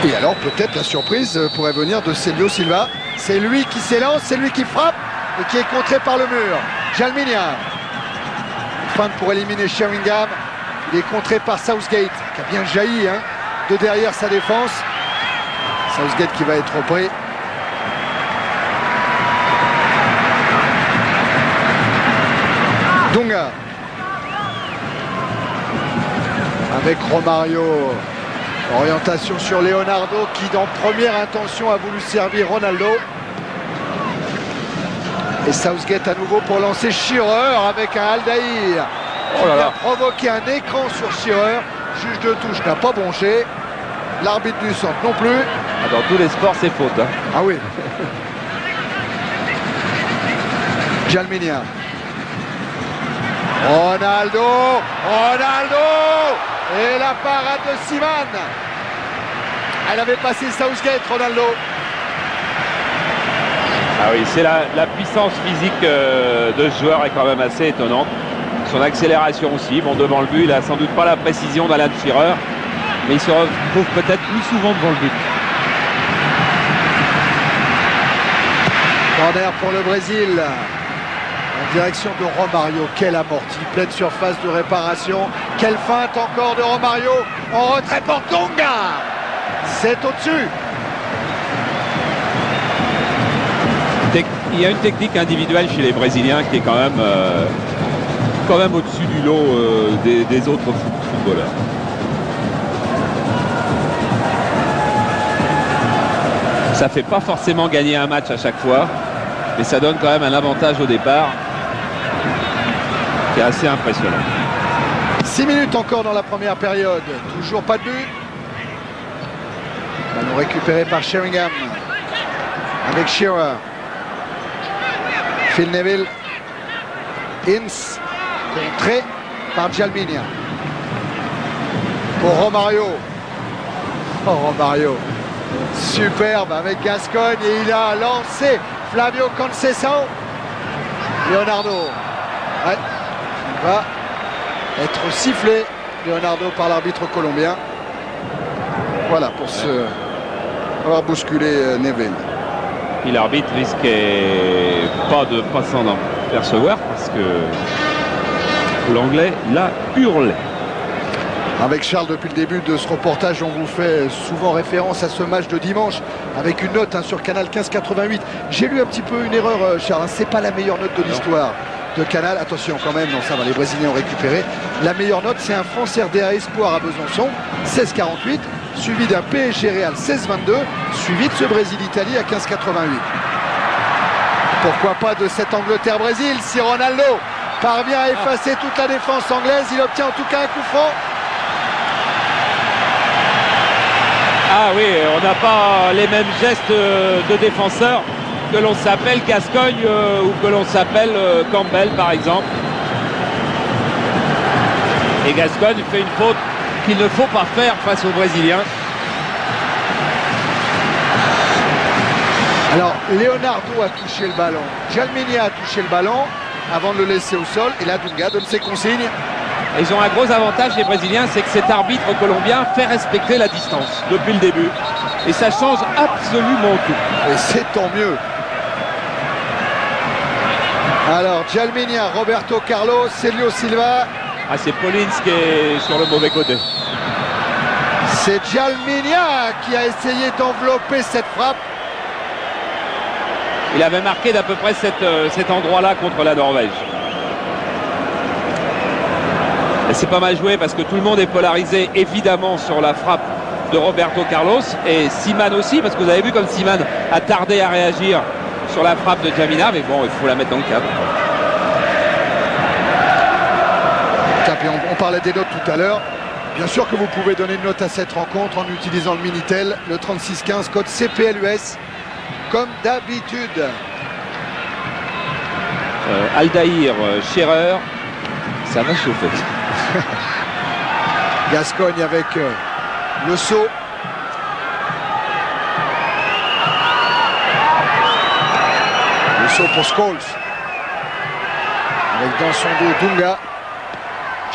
Et alors peut-être la surprise pourrait venir de Célio Silva. C'est lui qui s'élance, c'est lui qui frappe et qui est contré par le mur. Djalminha. Feinte pour éliminer Sheringham. Il est contré par Southgate qui a bien jailli hein, de derrière sa défense. Southgate qui va être repris. Dunga. Avec Romario. Orientation sur Leonardo qui, dans première intention, a voulu servir Ronaldo. Et Southgate à nouveau pour lancer Shearer avec un Aldaïr. Oh là là. Il a provoqué un écran sur Shearer. Juge de touche n'a pas bronché. L'arbitre du centre non plus. Dans tous les sports, c'est faute. Hein. Ah oui. Jalminia. Ronaldo. Et la parade de Siman. Elle avait passé Southgate, Ronaldo. Ah oui, c'est la puissance physique de ce joueur est quand même assez étonnante. Son accélération aussi. Bon, devant le but, il a sans doute pas la précision d'Alan Shearer, mais il se retrouve peut-être plus souvent devant le but. Corner pour le Brésil. En direction de Romario. Quelle amortie. Pleine surface de réparation. Quelle feinte encore de Romario. En retrait pour Dunga. C'est au-dessus. Il y a une technique individuelle chez les Brésiliens qui est quand même au-dessus du lot des autres footballeurs. Ça fait pas forcément gagner un match à chaque fois, mais ça donne quand même un avantage au départ qui est assez impressionnant. 6 minutes encore dans la première période. Toujours pas de but. Ballon récupéré par Sheringham. Avec Shearer. Phil Neville. Ince. Contré par Jalminia. Pour Romario. Oh, Romario. Superbe avec Gascogne. Et il a lancé Flavio Conceição. Leonardo. Ouais. Il va être sifflé, Leonardo, par l'arbitre colombien. Voilà, pour avoir bousculé Neville. Et l'arbitre risquait pas de pas s'en apercevoir parce que l'anglais l'a hurlé. Avec Charles, depuis le début de ce reportage, on vous fait souvent référence à ce match de dimanche avec une note sur Canal 1588. J'ai lu un petit peu une erreur, Charles. C'est pas la meilleure note de l'histoire de Canal. Attention quand même, non, ça va, les Brésiliens ont récupéré. La meilleure note, c'est un France RDA Espoir à Besançon, 16,48, suivi d'un PSG Real 16,22, suivi de ce Brésil-Italie à 15,88. Pourquoi pas de cet Angleterre-Brésil si Ronaldo parvient à effacer toute la défense anglaise. Il obtient en tout cas un coup franc. Ah oui, on n'a pas les mêmes gestes de défenseurs que l'on s'appelle Gascogne ou que l'on s'appelle Campbell par exemple. Et Gascogne fait une faute qu'il ne faut pas faire face aux Brésiliens. Alors, Leonardo a touché le ballon. Jalminia a touché le ballon avant de le laisser au sol. Et là, Dunga donne ses consignes. Ils ont un gros avantage, les Brésiliens, c'est que cet arbitre colombien fait respecter la distance depuis le début. Et ça change absolument tout. Et c'est tant mieux. Alors, Jalminia, Roberto Carlos, Célio Silva. Ah, c'est Paulins qui est sur le mauvais côté. C'est Jalminia qui a essayé d'envelopper cette frappe. Il avait marqué d'à peu près cet endroit-là contre la Norvège. Et c'est pas mal joué parce que tout le monde est polarisé évidemment sur la frappe de Roberto Carlos et Siman aussi, parce que vous avez vu comme Siman a tardé à réagir sur la frappe de Jamina, mais bon, il faut la mettre dans le cadre. On parlait des notes tout à l'heure. Bien sûr que vous pouvez donner une note à cette rencontre en utilisant le Minitel, le 3615, code CPLUS, comme d'habitude. Aldaïr, Shearer, ça va chauffer. Gascogne avec le saut. Le saut pour Scholes. Avec dans son dos Dunga.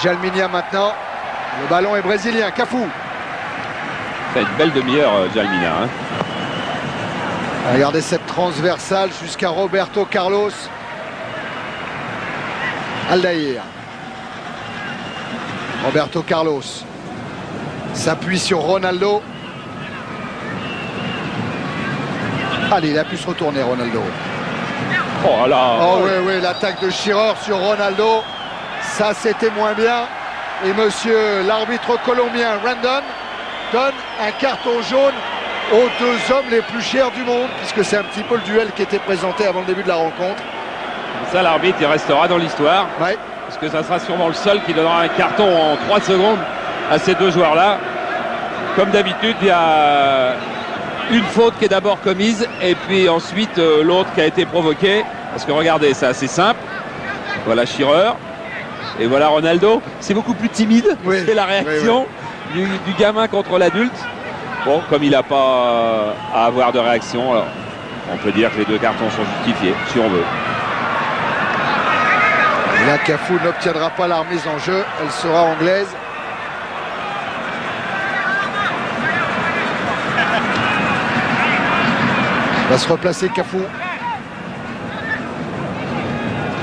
Jalminia maintenant. Le ballon est brésilien. Cafu. C'est une belle demi-heure, Jalminia. Hein. Regardez cette transversale jusqu'à Roberto Carlos. Aldaïr. Roberto Carlos. s'appuie sur Ronaldo. Allez, il a pu se retourner, Ronaldo. Oh là. Oh oui, l'attaque de Shearer sur Ronaldo. Ça, c'était moins bien. Et monsieur l'arbitre colombien, Randon, donne un carton jaune aux deux hommes les plus chers du monde, puisque c'est un petit peu le duel qui était présenté avant le début de la rencontre. Ça, l'arbitre, il restera dans l'histoire. Ouais. Parce que ça sera sûrement le seul qui donnera un carton en 3 secondes à ces deux joueurs-là. Comme d'habitude, il y a une faute qui est d'abord commise et puis ensuite l'autre qui a été provoquée. Parce que regardez, c'est assez simple. Voilà Shearer. Et voilà Ronaldo. C'est beaucoup plus timide. Oui, c'est la réaction du gamin contre l'adulte. Bon, comme il n'a pas à avoir de réaction, alors on peut dire que les deux cartons sont justifiés, si on veut. Et là, Cafu n'obtiendra pas la remise en jeu. Elle sera anglaise. Va se replacer Cafu.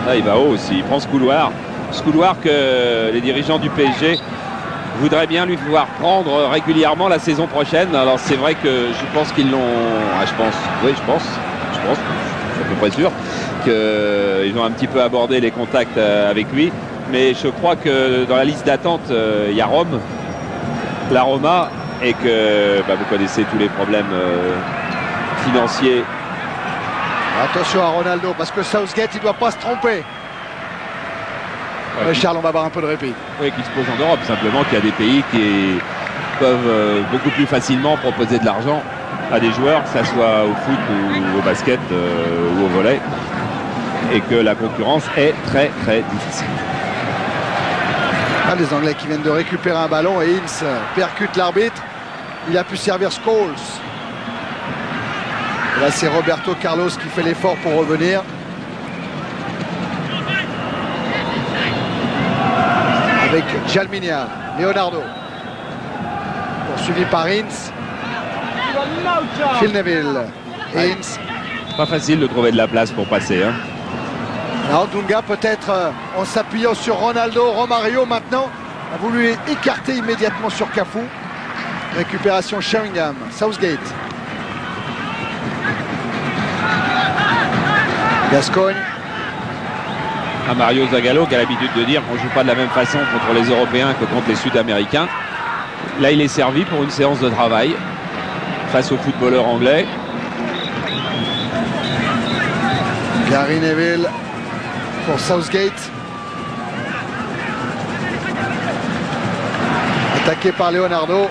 Là, il va haut aussi. Il prend ce couloir. Ce couloir que les dirigeants du PSG voudraient bien lui voir prendre régulièrement la saison prochaine. Alors c'est vrai que je pense qu'ils l'ont... Ah, je pense, je suis à peu près sûr qu'ils ont un petit peu abordé les contacts avec lui. Mais je crois que dans la liste d'attente, il y a Rome, la Roma, et que vous connaissez tous les problèmes financiers. Attention à Ronaldo, parce que Southgate, il ne doit pas se tromper. Charles, on va avoir un peu de répit. Oui, qui se pose en Europe, simplement qu'il y a des pays qui peuvent beaucoup plus facilement proposer de l'argent à des joueurs, que ce soit au foot ou au basket ou au volley, et que la concurrence est très très difficile. Ah, les Anglais qui viennent de récupérer un ballon et Ince percute l'arbitre. Il a pu servir Scholes. Et là, c'est Roberto Carlos qui fait l'effort pour revenir. Avec Jalminia, Leonardo. Poursuivi par Ince. Phil Neville. Ince. Pas facile de trouver de la place pour passer. Hein. Alors Dunga, peut-être en s'appuyant sur Ronaldo, Romario maintenant a voulu écarter immédiatement sur Cafu. Récupération Sheringham, Southgate. Gascogne. À Mario Zagallo qui a l'habitude de dire qu'on ne joue pas de la même façon contre les Européens que contre les Sud-Américains. Là, il est servi pour une séance de travail face aux footballeurs anglais. Gary Neville pour Southgate. Attaqué par Leonardo.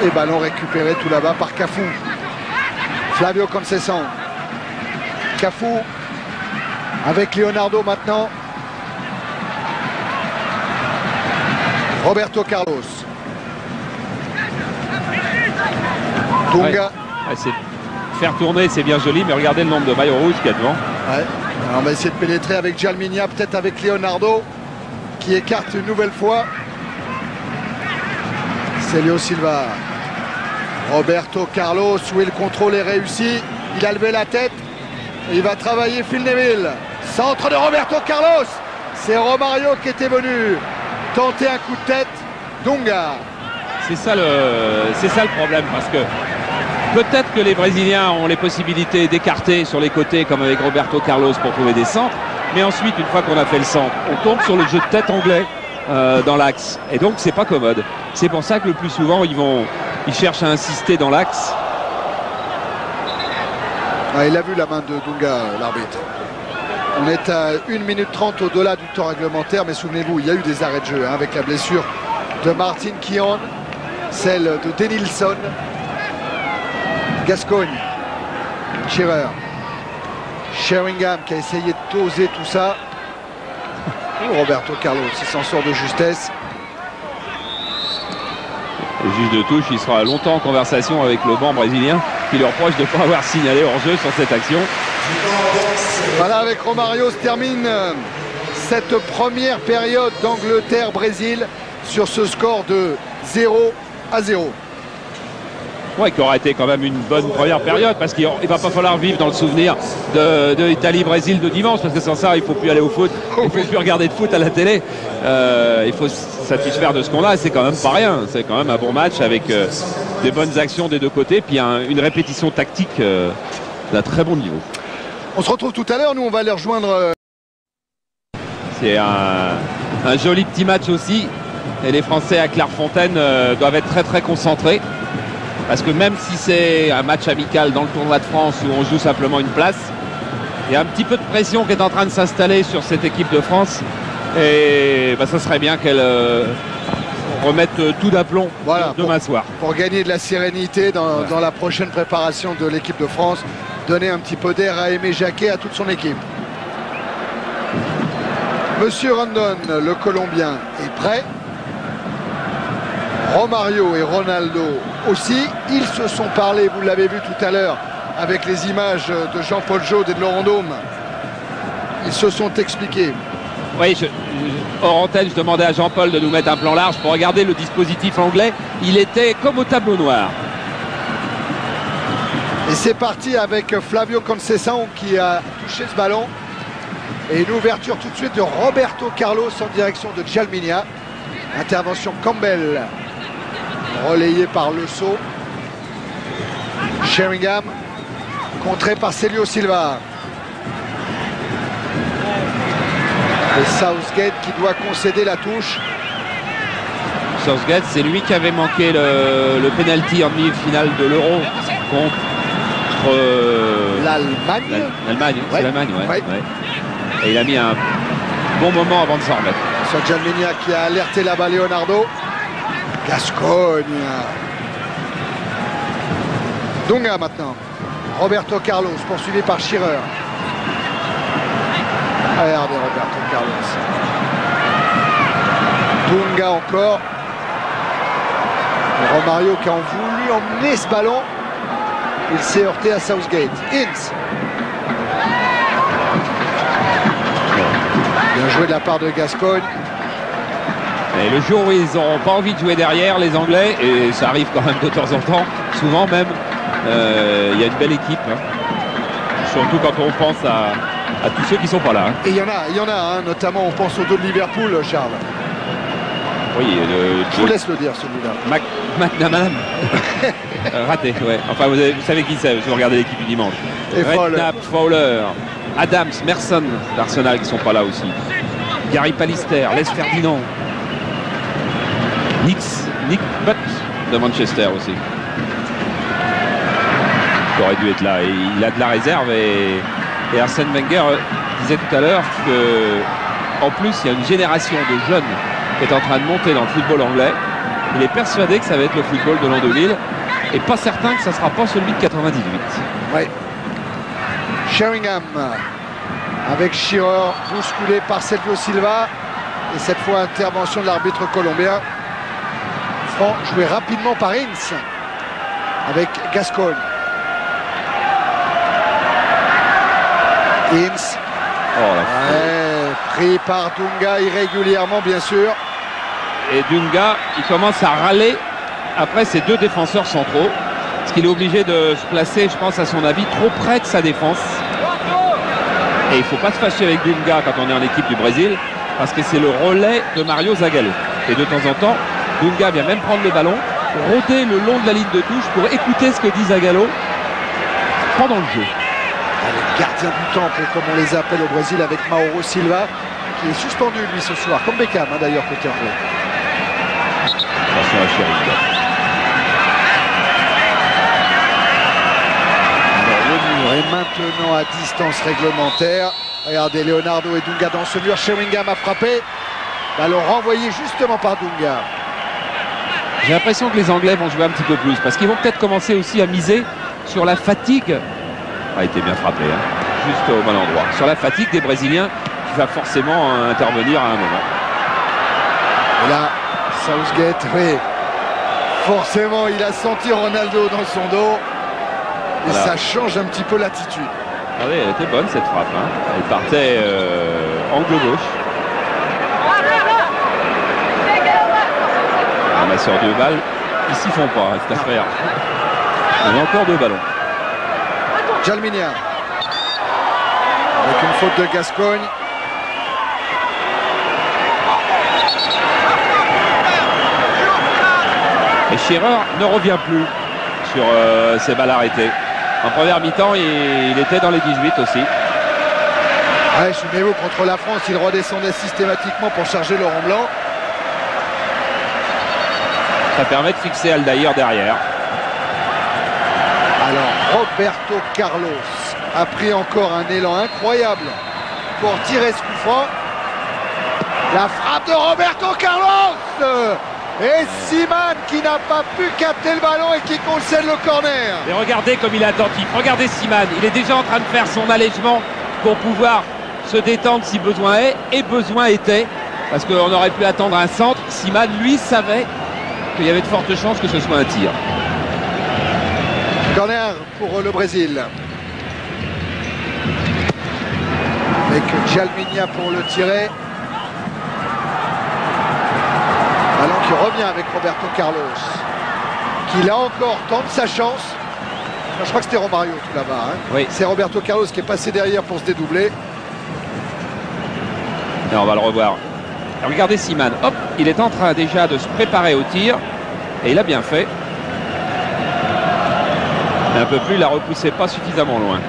Et ballon récupéré tout là-bas par Cafu. Flavio Conceição. Cafu avec Leonardo maintenant. Roberto Carlos. Dunga. Faire tourner, c'est bien joli, mais regardez le nombre de maillots rouges qu'il y a devant. Ouais. Alors on va essayer de pénétrer avec Jalminia, peut-être avec Leonardo, qui écarte une nouvelle fois. Célio Silva. Roberto Carlos, où le contrôle est réussi. Il a levé la tête. Et il va travailler Phil Neville. Centre de Roberto Carlos. C'est Romario qui était venu tenter un coup de tête. Dunga. C'est ça le problème, parce que peut-être que les Brésiliens ont les possibilités d'écarter sur les côtés comme avec Roberto Carlos pour trouver des centres. Mais ensuite, une fois qu'on a fait le centre, on tombe sur le jeu de tête anglais dans l'axe. Et donc, c'est pas commode. C'est pour ça que le plus souvent, ils cherchent à insister dans l'axe. Ah, il a vu la main de Dunga, l'arbitre. On est à 1 minute 30 au-delà du temps réglementaire, mais souvenez-vous, il y a eu des arrêts de jeu avec la blessure de Martin Keown, celle de Denilson, Gascogne, Shearer, Sheringham qui a essayé de doser tout ça. Roberto Carlos, il s'en sort de justesse. Le juge de touche, il sera longtemps en conversation avec le banc brésilien qui leur reproche de ne pas avoir signalé hors-jeu sur cette action. Voilà, avec Romario se termine cette première période d'Angleterre-Brésil sur ce score de 0-0. Ouais, qui aura été quand même une bonne première période, parce qu'il va pas falloir vivre dans le souvenir de Italie-Brésil de dimanche, parce que sans ça, il faut plus aller au foot, il faut plus regarder de foot à la télé. Il faut se satisfaire de ce qu'on a, c'est quand même pas rien. C'est quand même un bon match avec des bonnes actions des deux côtés, puis une répétition tactique d'un très bon niveau. On se retrouve tout à l'heure, nous on va aller rejoindre... C'est un joli petit match aussi, et les Français à Clairefontaine doivent être très très concentrés. Parce que même si c'est un match amical dans le tournoi de France où on joue simplement une place, il y a un petit peu de pression qui est en train de s'installer sur cette équipe de France. Et ça serait bien qu'elle remette tout d'aplomb demain soir. Pour gagner de la sérénité dans la prochaine préparation de l'équipe de France, donner un petit peu d'air à Aimé Jacquet, à toute son équipe. Monsieur Rondon, le Colombien, est prêt. Romario et Ronaldo aussi, ils se sont parlé, vous l'avez vu tout à l'heure avec les images de Jean-Paul Jaude et de Laurent Daume. Ils se sont expliqués. Oui, hors antenne, je demandais à Jean-Paul de nous mettre un plan large pour regarder le dispositif anglais. Il était comme au tableau noir. Et c'est parti avec Flavio Conceição qui a touché ce ballon. Et une ouverture tout de suite de Roberto Carlos en direction de Djalminha. Intervention Campbell. Relayé par Le Sceau. Sheringham, contré par Célio Silva. Et Southgate qui doit concéder la touche. Southgate, c'est lui qui avait manqué le penalty en demi-finale de l'Euro contre l'Allemagne. L'Allemagne, ouais. C'est l'Allemagne, ouais. Ouais. Ouais. Et il a mis un bon moment avant de s'en remettre. Sur Djalminha qui a alerté là-bas Leonardo. Gascogne. Dunga maintenant. Roberto Carlos poursuivi par Shearer. Regardez Roberto Carlos. Dunga encore. Et Romario qui a voulu emmener ce ballon. Il s'est heurté à Southgate. Ince. Bien joué de la part de Gascogne. Et le jour où ils n'auront pas envie de jouer derrière, les Anglais, et ça arrive quand même de temps en temps, souvent même, il y a une belle équipe. Hein. Surtout quand on pense à tous ceux qui ne sont pas là. Hein. Et il y en a hein, notamment on pense au dos de Liverpool, Charles. Oui, je vous laisse le dire celui-là. McNamara. Raté, ouais. Enfin, vous savez qui c'est, si vous regardez l'équipe du dimanche. Redknapp, Fowler, Adams, Merson d'Arsenal qui ne sont pas là aussi. Gary Pallister, Les Ferdinand. Nick Butt de Manchester aussi. Il aurait dû être là. Et il a de la réserve et Arsène Wenger disait tout à l'heure qu'en plus il y a une génération de jeunes qui est en train de monter dans le football anglais. Il est persuadé que ça va être le football de l'an 2000 et pas certain que ça ne sera pas celui de 98. Oui. Sheringham avec Shearer bousculé par Célio Silva et cette fois intervention de l'arbitre colombien. Franc joué rapidement par Ince avec Gascogne. Ince pris par Dunga irrégulièrement bien sûr. Et Dunga il commence à râler après ces deux défenseurs centraux parce qu'il est obligé de se placer, je pense à son avis, trop près de sa défense. Et il ne faut pas se fâcher avec Dunga quand on est en équipe du Brésil parce que c'est le relais de Mario Zagallo. Et de temps en temps Dunga vient même prendre le ballon, rôder le long de la ligne de touche pour écouter ce que dit Zagallo pendant le jeu. Les gardiens du temple, comme on les appelle au Brésil, avec Mauro Silva, qui est suspendu lui ce soir, comme Beckham hein, d'ailleurs côté anglais. Attention à Sheringham. Le mur est maintenant à distance réglementaire. Regardez Leonardo et Dunga dans ce mur. Sheringham a frappé. Ballon renvoyé justement par Dunga. J'ai l'impression que les Anglais vont jouer un petit peu plus parce qu'ils vont peut-être commencer aussi à miser sur la fatigue. A été bien frappé, hein, juste au bon endroit. Sur la fatigue des Brésiliens qui va forcément intervenir à un moment. Et là, Southgate, oui, forcément, il a senti Ronaldo dans son dos. Et voilà. Ça change un petit peu l'attitude. Regardez, elle était bonne cette frappe. Hein. Elle partait angle gauche. Un masseur de balle, ils s'y font pas, cette affaire. Il y a encore 2 ballons. Jalminia. Avec une faute de Gascogne. Et Shearer ne revient plus sur ces balles arrêtées. En première mi-temps, il était dans les 18 aussi. Ouais, souvenez-vous, contre la France, il redescendait systématiquement pour charger Laurent Blanc. Ça permet de fixer Aldaïr derrière. Alors, Roberto Carlos a pris encore un élan incroyable pour tirer ce coup franc. La frappe de Roberto Carlos et Siman qui n'a pas pu capter le ballon et qui concède le corner. Et regardez comme il est attentif. Regardez Siman, il est déjà en train de faire son allègement pour pouvoir se détendre si besoin est. Et besoin était, parce qu'on aurait pu attendre un centre. Siman, lui, savait qu'il y avait de fortes chances que ce soit un tir. Corner pour le Brésil. Avec Jalminia pour le tirer. Ballon qui revient avec Roberto Carlos. Qui là encore tente sa chance. Je crois que c'était Romario tout là-bas. Hein. Oui. C'est Roberto Carlos qui est passé derrière pour se dédoubler. Et on va le revoir. Regardez Siman. Hop, il est en train déjà de se préparer au tir. Et il a bien fait. Mais un peu plus, il la repoussait pas suffisamment loin.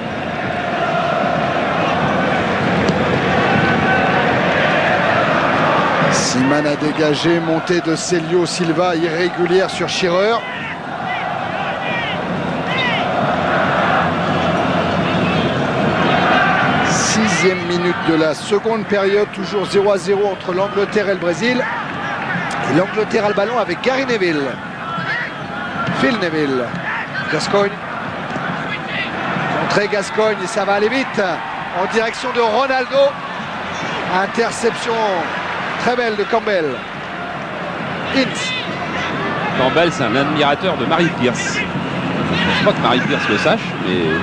Siman a dégagé, montée de Célio Silva irrégulière sur Shearer. Sixième minute de la seconde période, toujours 0-0 entre l'Angleterre et le Brésil. Et l'Angleterre a le ballon avec Gary Neville. Phil Neville. Gascogne. Contré Gascogne et ça va aller vite. En direction de Ronaldo. Interception très belle de Campbell. Ince. Campbell, c'est un admirateur de Marie Pierce. Je crois que Marie Pierce le sache, mais...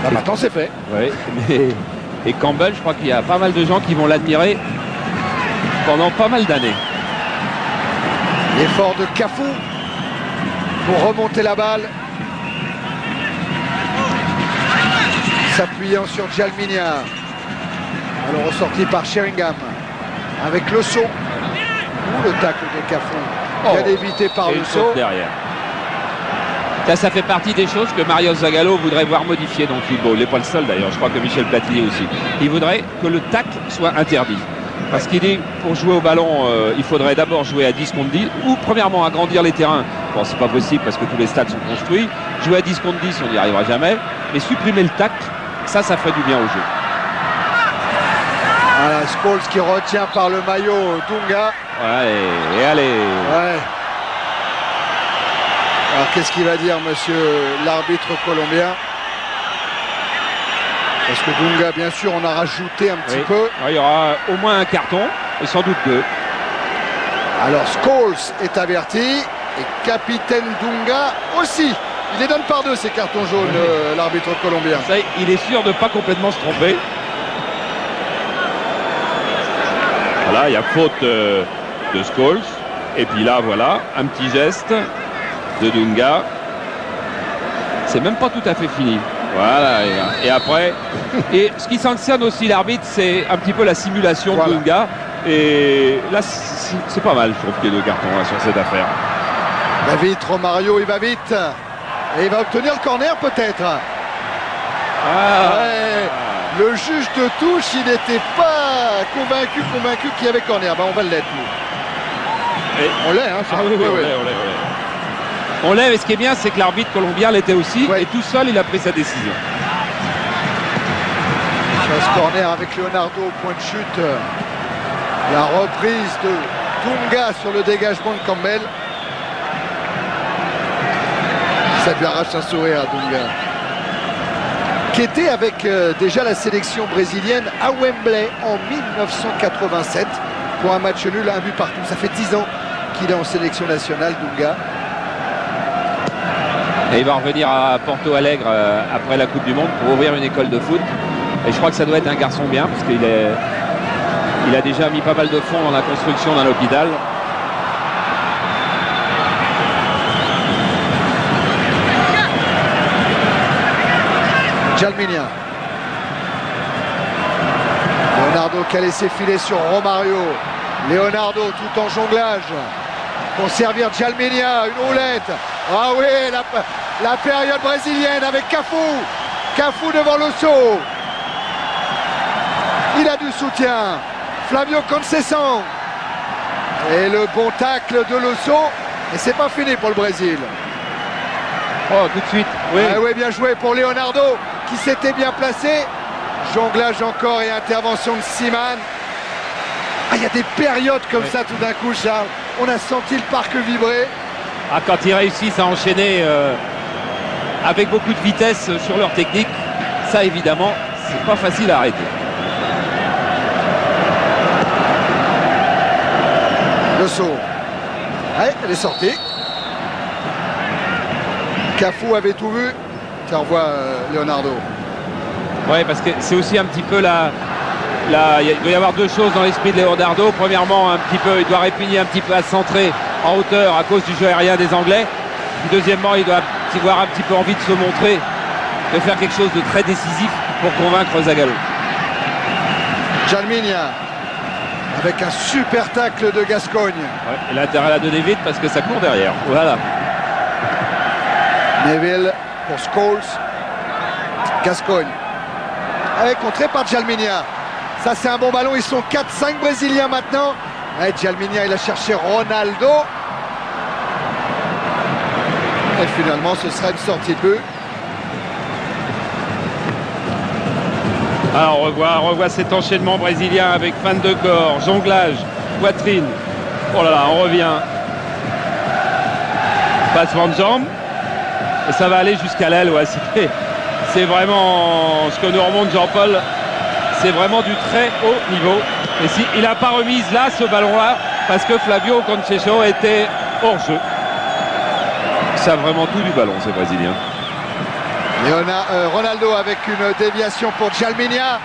Ah, maintenant c'est fait. Oui, mais... Et Campbell, je crois qu'il y a pas mal de gens qui vont l'admirer pendant pas mal d'années. L'effort de Cafu pour remonter la balle. S'appuyant sur Jalminia. Alors ressorti par Sheringham. Avec le saut. Ou le tacle de Cafu. Bien évité par le saut. Derrière. Ça fait partie des choses que Mario Zagallo voudrait voir modifier dans le football. Il n'est pas le seul d'ailleurs, je crois que Michel Platini aussi. Il voudrait que le tacle soit interdit. Parce qu'il dit, pour jouer au ballon, il faudrait d'abord jouer à 10 contre 10, ou premièrement agrandir les terrains. Bon, c'est pas possible parce que tous les stades sont construits. Jouer à 10 contre 10, on n'y arrivera jamais. Mais supprimer le tacle, ça ferait du bien au jeu. Voilà, Scholes qui retient par le maillot Dunga. Ouais, et allez. Ouais. Alors qu'est-ce qu'il va dire monsieur l'arbitre colombien? Parce que Dunga, bien sûr, on a rajouté un petit peu. Ouais, il y aura au moins un carton, et sans doute 2. Alors Scholes est averti, et capitaine Dunga aussi. Il les donne par 2 ces cartons jaunes, l'arbitre colombien. Ça, il est sûr de ne pas complètement se tromper. Voilà, il y a faute de Scholes. Et puis là, voilà, un petit geste de Dunga. C'est même pas tout à fait fini. Voilà, et après, et ce qui sanctionne aussi l'arbitre, c'est un petit peu la simulation de Dunga. Et là, c'est pas mal, je trouve, qu'il y ait 2 cartons là, sur cette affaire. Il va vite, Romario, il va vite. Et il va obtenir le corner, peut-être. Ouais. Le juge de touche, il n'était pas convaincu qu'il y avait corner. Ben, on va l'être, nous. Et on l'est, hein. On l'est, mais ce qui est bien, c'est que l'arbitre colombien l'était aussi, et tout seul, il a pris sa décision. Ce corner avec Leonardo au point de chute. La reprise de Dunga sur le dégagement de Campbell. Ça lui arrache un sourire à Dunga. Qui était avec déjà la sélection brésilienne à Wembley en 1987 pour un match nul, un but partout. Ça fait 10 ans qu'il est en sélection nationale, Dunga. Et il va revenir à Porto Alegre après la Coupe du Monde pour ouvrir une école de foot. Et je crois que ça doit être un garçon bien, parce qu'il a déjà mis pas mal de fonds dans la construction d'un hôpital. Jalminia. Leonardo qui a laissé filer sur Romario. Leonardo tout en jonglage. Pour servir Jalminia, une roulette. Ah oui, la période brésilienne avec Cafu. Cafu devant Losso. Il a du soutien. Flavio Conceição. Et le bon tacle de Losso. Et c'est pas fini pour le Brésil. Oh, tout de suite. Oui. Ah oui, bien joué pour Leonardo qui s'était bien placé. Jonglage encore et intervention de Seaman. Ah, il y a des périodes comme ça tout d'un coup, Charles. On a senti le parc vibrer. Ah, quand ils réussissent à enchaîner avec beaucoup de vitesse sur leur technique, ça évidemment, c'est pas facile à arrêter. Le saut. Ouais, elle est sortie. Cafu avait tout vu. Tu revois Leonardo. Ouais, parce que c'est aussi un petit peu il doit y avoir deux choses dans l'esprit de Leonardo. Premièrement, un petit peu, il doit répugner un petit peu à se centrer en hauteur à cause du jeu aérien des Anglais. Puis deuxièmement, il doit avoir un petit peu envie de se montrer, de faire quelque chose de très décisif pour convaincre Zagallo. Jalminia avec un super tacle de Gascogne. Ouais, il a intérêt à la donner vite parce que ça court derrière. Voilà. Neville pour Scholes. Gascogne. Allez, contré par Jalminia. Ça, c'est un bon ballon. Ils sont 4-5 Brésiliens maintenant. Allez, Jalminia, il a cherché Ronaldo. Et finalement, ce sera une sortie de but. Alors, on revoit cet enchaînement brésilien avec fin de corps, jonglage, poitrine. Oh là là, on revient. Passement de jambe. Et ça va aller jusqu'à l'aile. Ouais, c'est vraiment ce que nous remonte Jean-Paul. C'est vraiment du très haut niveau. Et si il n'a pas remise là, ce ballon-là, parce que Flavio Conceição était hors jeu. Ça a vraiment tout du ballon, ces Brésiliens. Ronaldo avec une déviation pour Jalminia.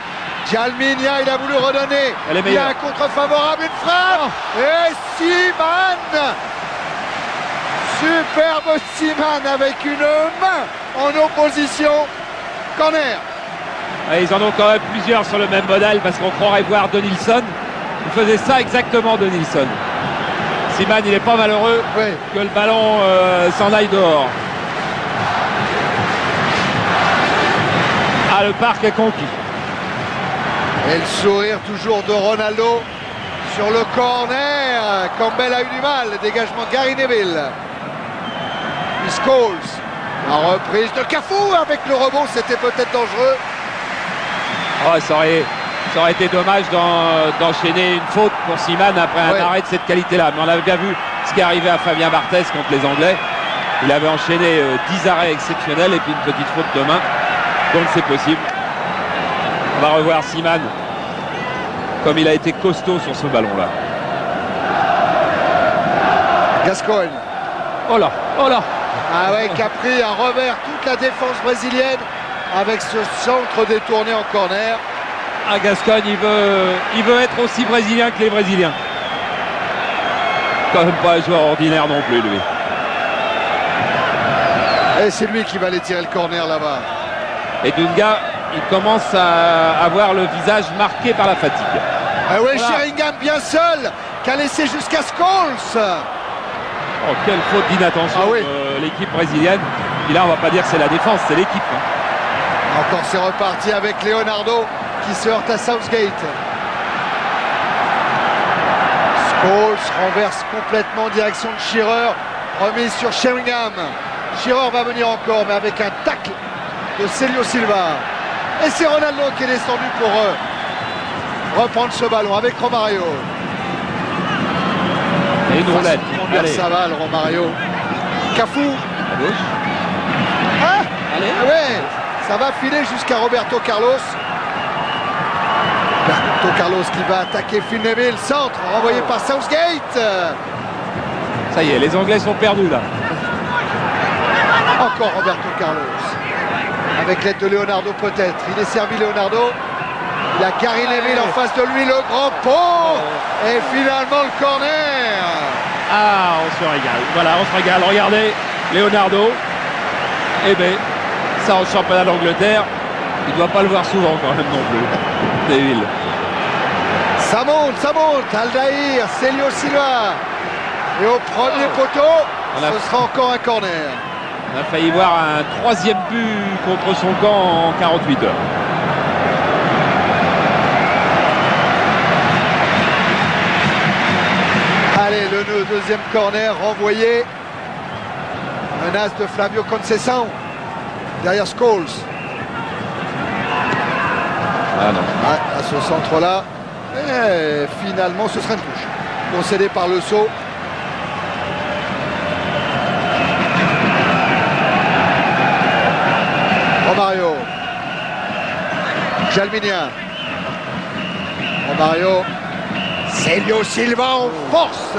Jalminia, il a voulu redonner. Il y a un contre favorable, une frappe. Et Seaman. Superbe Seaman avec une main en opposition. Corner. Et ils en ont quand même plusieurs sur le même modèle parce qu'on croirait voir Denilson. Il faisait ça exactement, Denilson. Seaman, il n'est pas malheureux que le ballon s'en aille dehors. Ah, le parc est conquis. Et le sourire toujours de Ronaldo sur le corner. Campbell a eu du mal. Dégagement Gary Neville. Puis Scholes. La reprise de Cafu avec le rebond. C'était peut-être dangereux. Oh, ça aurait été dommage d'enchaîner une faute pour Seaman après un arrêt de cette qualité-là. Mais on avait bien vu ce qui est arrivé à Fabien Barthez contre les Anglais. Il avait enchaîné 10 arrêts exceptionnels et puis une petite faute de main. Donc c'est possible. On va revoir Seaman comme il a été costaud sur ce ballon-là. Gascogne. Oh là, oh là. Ah ouais, qui a pris un revers toute la défense brésilienne avec ce centre détourné en corner. Ah, Gascogne, il veut être aussi brésilien que les Brésiliens. Quand même pas un joueur ordinaire non plus, lui. Et c'est lui qui va aller tirer le corner là-bas. Et Dunga, il commence à avoir le visage marqué par la fatigue. Ah ouais, voilà. Sheringham bien seul, qui a laissé jusqu'à Scholes. Oh, quelle faute d'inattention de l'équipe brésilienne. Et là, on va pas dire que c'est la défense, c'est l'équipe. Encore c'est reparti avec Leonardo qui se heurte à Southgate. Scholes renverse complètement en direction de Shearer. Remise sur Sheringham. Shearer va venir encore, mais avec un tacle de Célio Silva. Et c'est Ronaldo qui est descendu pour reprendre ce ballon avec Romario. Et une roulette. Ça va le Romario. Cafu. À gauche. Ah, allez. Ah ouais, ça va filer jusqu'à Roberto Carlos. Roberto Carlos qui va attaquer Phil Neville. Centre renvoyé par Southgate. Ça y est, les Anglais sont perdus là. Encore Roberto Carlos. Avec l'aide de Leonardo peut-être. Il est servi Leonardo. Il a Gary Neville en face de lui, le grand pont. Et finalement le corner. Ah, on se régale. Voilà, on se régale. Regardez, Leonardo. Eh bien, ça en championnat d'Angleterre, Il ne doit pas le voir souvent quand même non plus, Neville. Ça monte, Aldaïr, Célio Silva. Et au premier poteau, ce sera encore un corner. On a failli voir un troisième but contre son camp en 48 heures. Allez, le deuxième corner renvoyé. Menace de Flavio Conceição derrière Scholes. Ah non. À ce centre-là, finalement, ce sera une touche. Concédé par Le Sceau. Romario. Jalminien. Romario. Célio Silva en force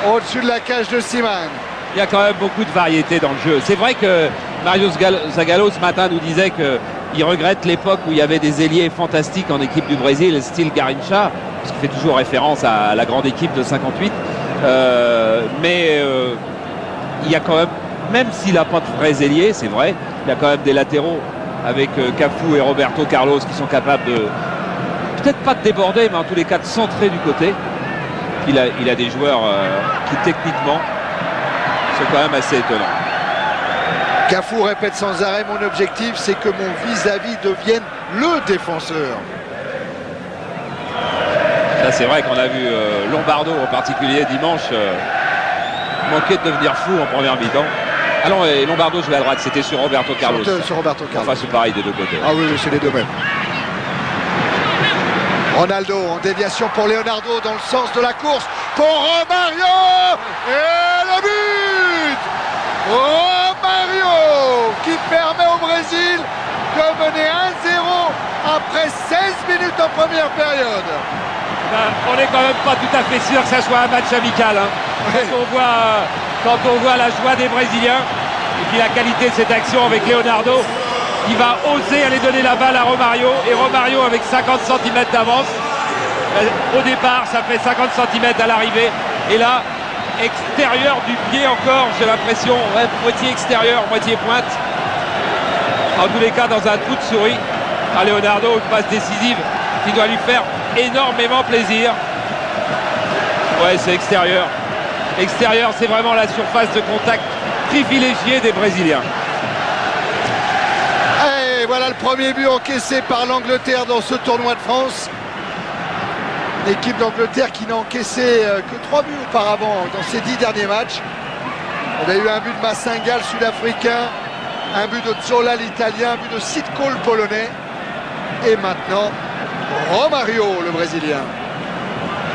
au-dessus de la cage de Seaman. Il y a quand même beaucoup de variété dans le jeu. C'est vrai que Mario Zagallo ce matin nous disait qu'il regrette l'époque où il y avait des ailiers fantastiques en équipe du Brésil, style Garrincha, parce qu'il fait toujours référence à la grande équipe de 58. Mais il y a quand même s'il n'a pas de vrais ailiers, c'est vrai, il y a quand même des latéraux avec Cafu et Roberto Carlos qui sont capables de, peut-être pas de déborder, mais en tous les cas de centrer du côté. Il a des joueurs qui techniquement sont quand même assez étonnants. Cafu répète sans arrêt, mon objectif c'est que mon vis-à-vis devienne le défenseur. Ça c'est vrai qu'on a vu Lombardo en particulier dimanche manquer de devenir fou en première mi-temps. Ah non, et Lombardo jouait à droite, c'était sur Roberto Carlos. Sur Roberto Carlos. Enfin c'est pareil des deux côtés. Ah oui, c'est les deux mêmes. Ronaldo en déviation pour Leonardo dans le sens de la course pour Romario et le but Romario qui permet au Brésil de mener 1-0 après 16 minutes en première période. Ben, on n'est quand même pas tout à fait sûr que ça soit un match amical. Hein. Oui. Quand on voit la joie des Brésiliens et puis la qualité de cette action avec Leonardo qui va oser aller donner la balle à Romario, et Romario avec 50 cm d'avance. Au départ, ça fait 50 cm à l'arrivée, et là, extérieur du pied encore, j'ai l'impression, ouais, moitié extérieur, moitié pointe. En tous les cas, dans un trou de souris, à Leonardo, une passe décisive qui doit lui faire énormément plaisir. Ouais, c'est extérieur. Extérieur, c'est vraiment la surface de contact privilégiée des Brésiliens. Et voilà le premier but encaissé par l'Angleterre dans ce tournoi de France. L'équipe d'Angleterre qui n'a encaissé que 3 buts auparavant dans ses 10 derniers matchs. On a eu un but de Massinga, le sud-africain, un but de Zola, l'italien, un but de Sitko, le polonais. Et maintenant, Romario, le brésilien.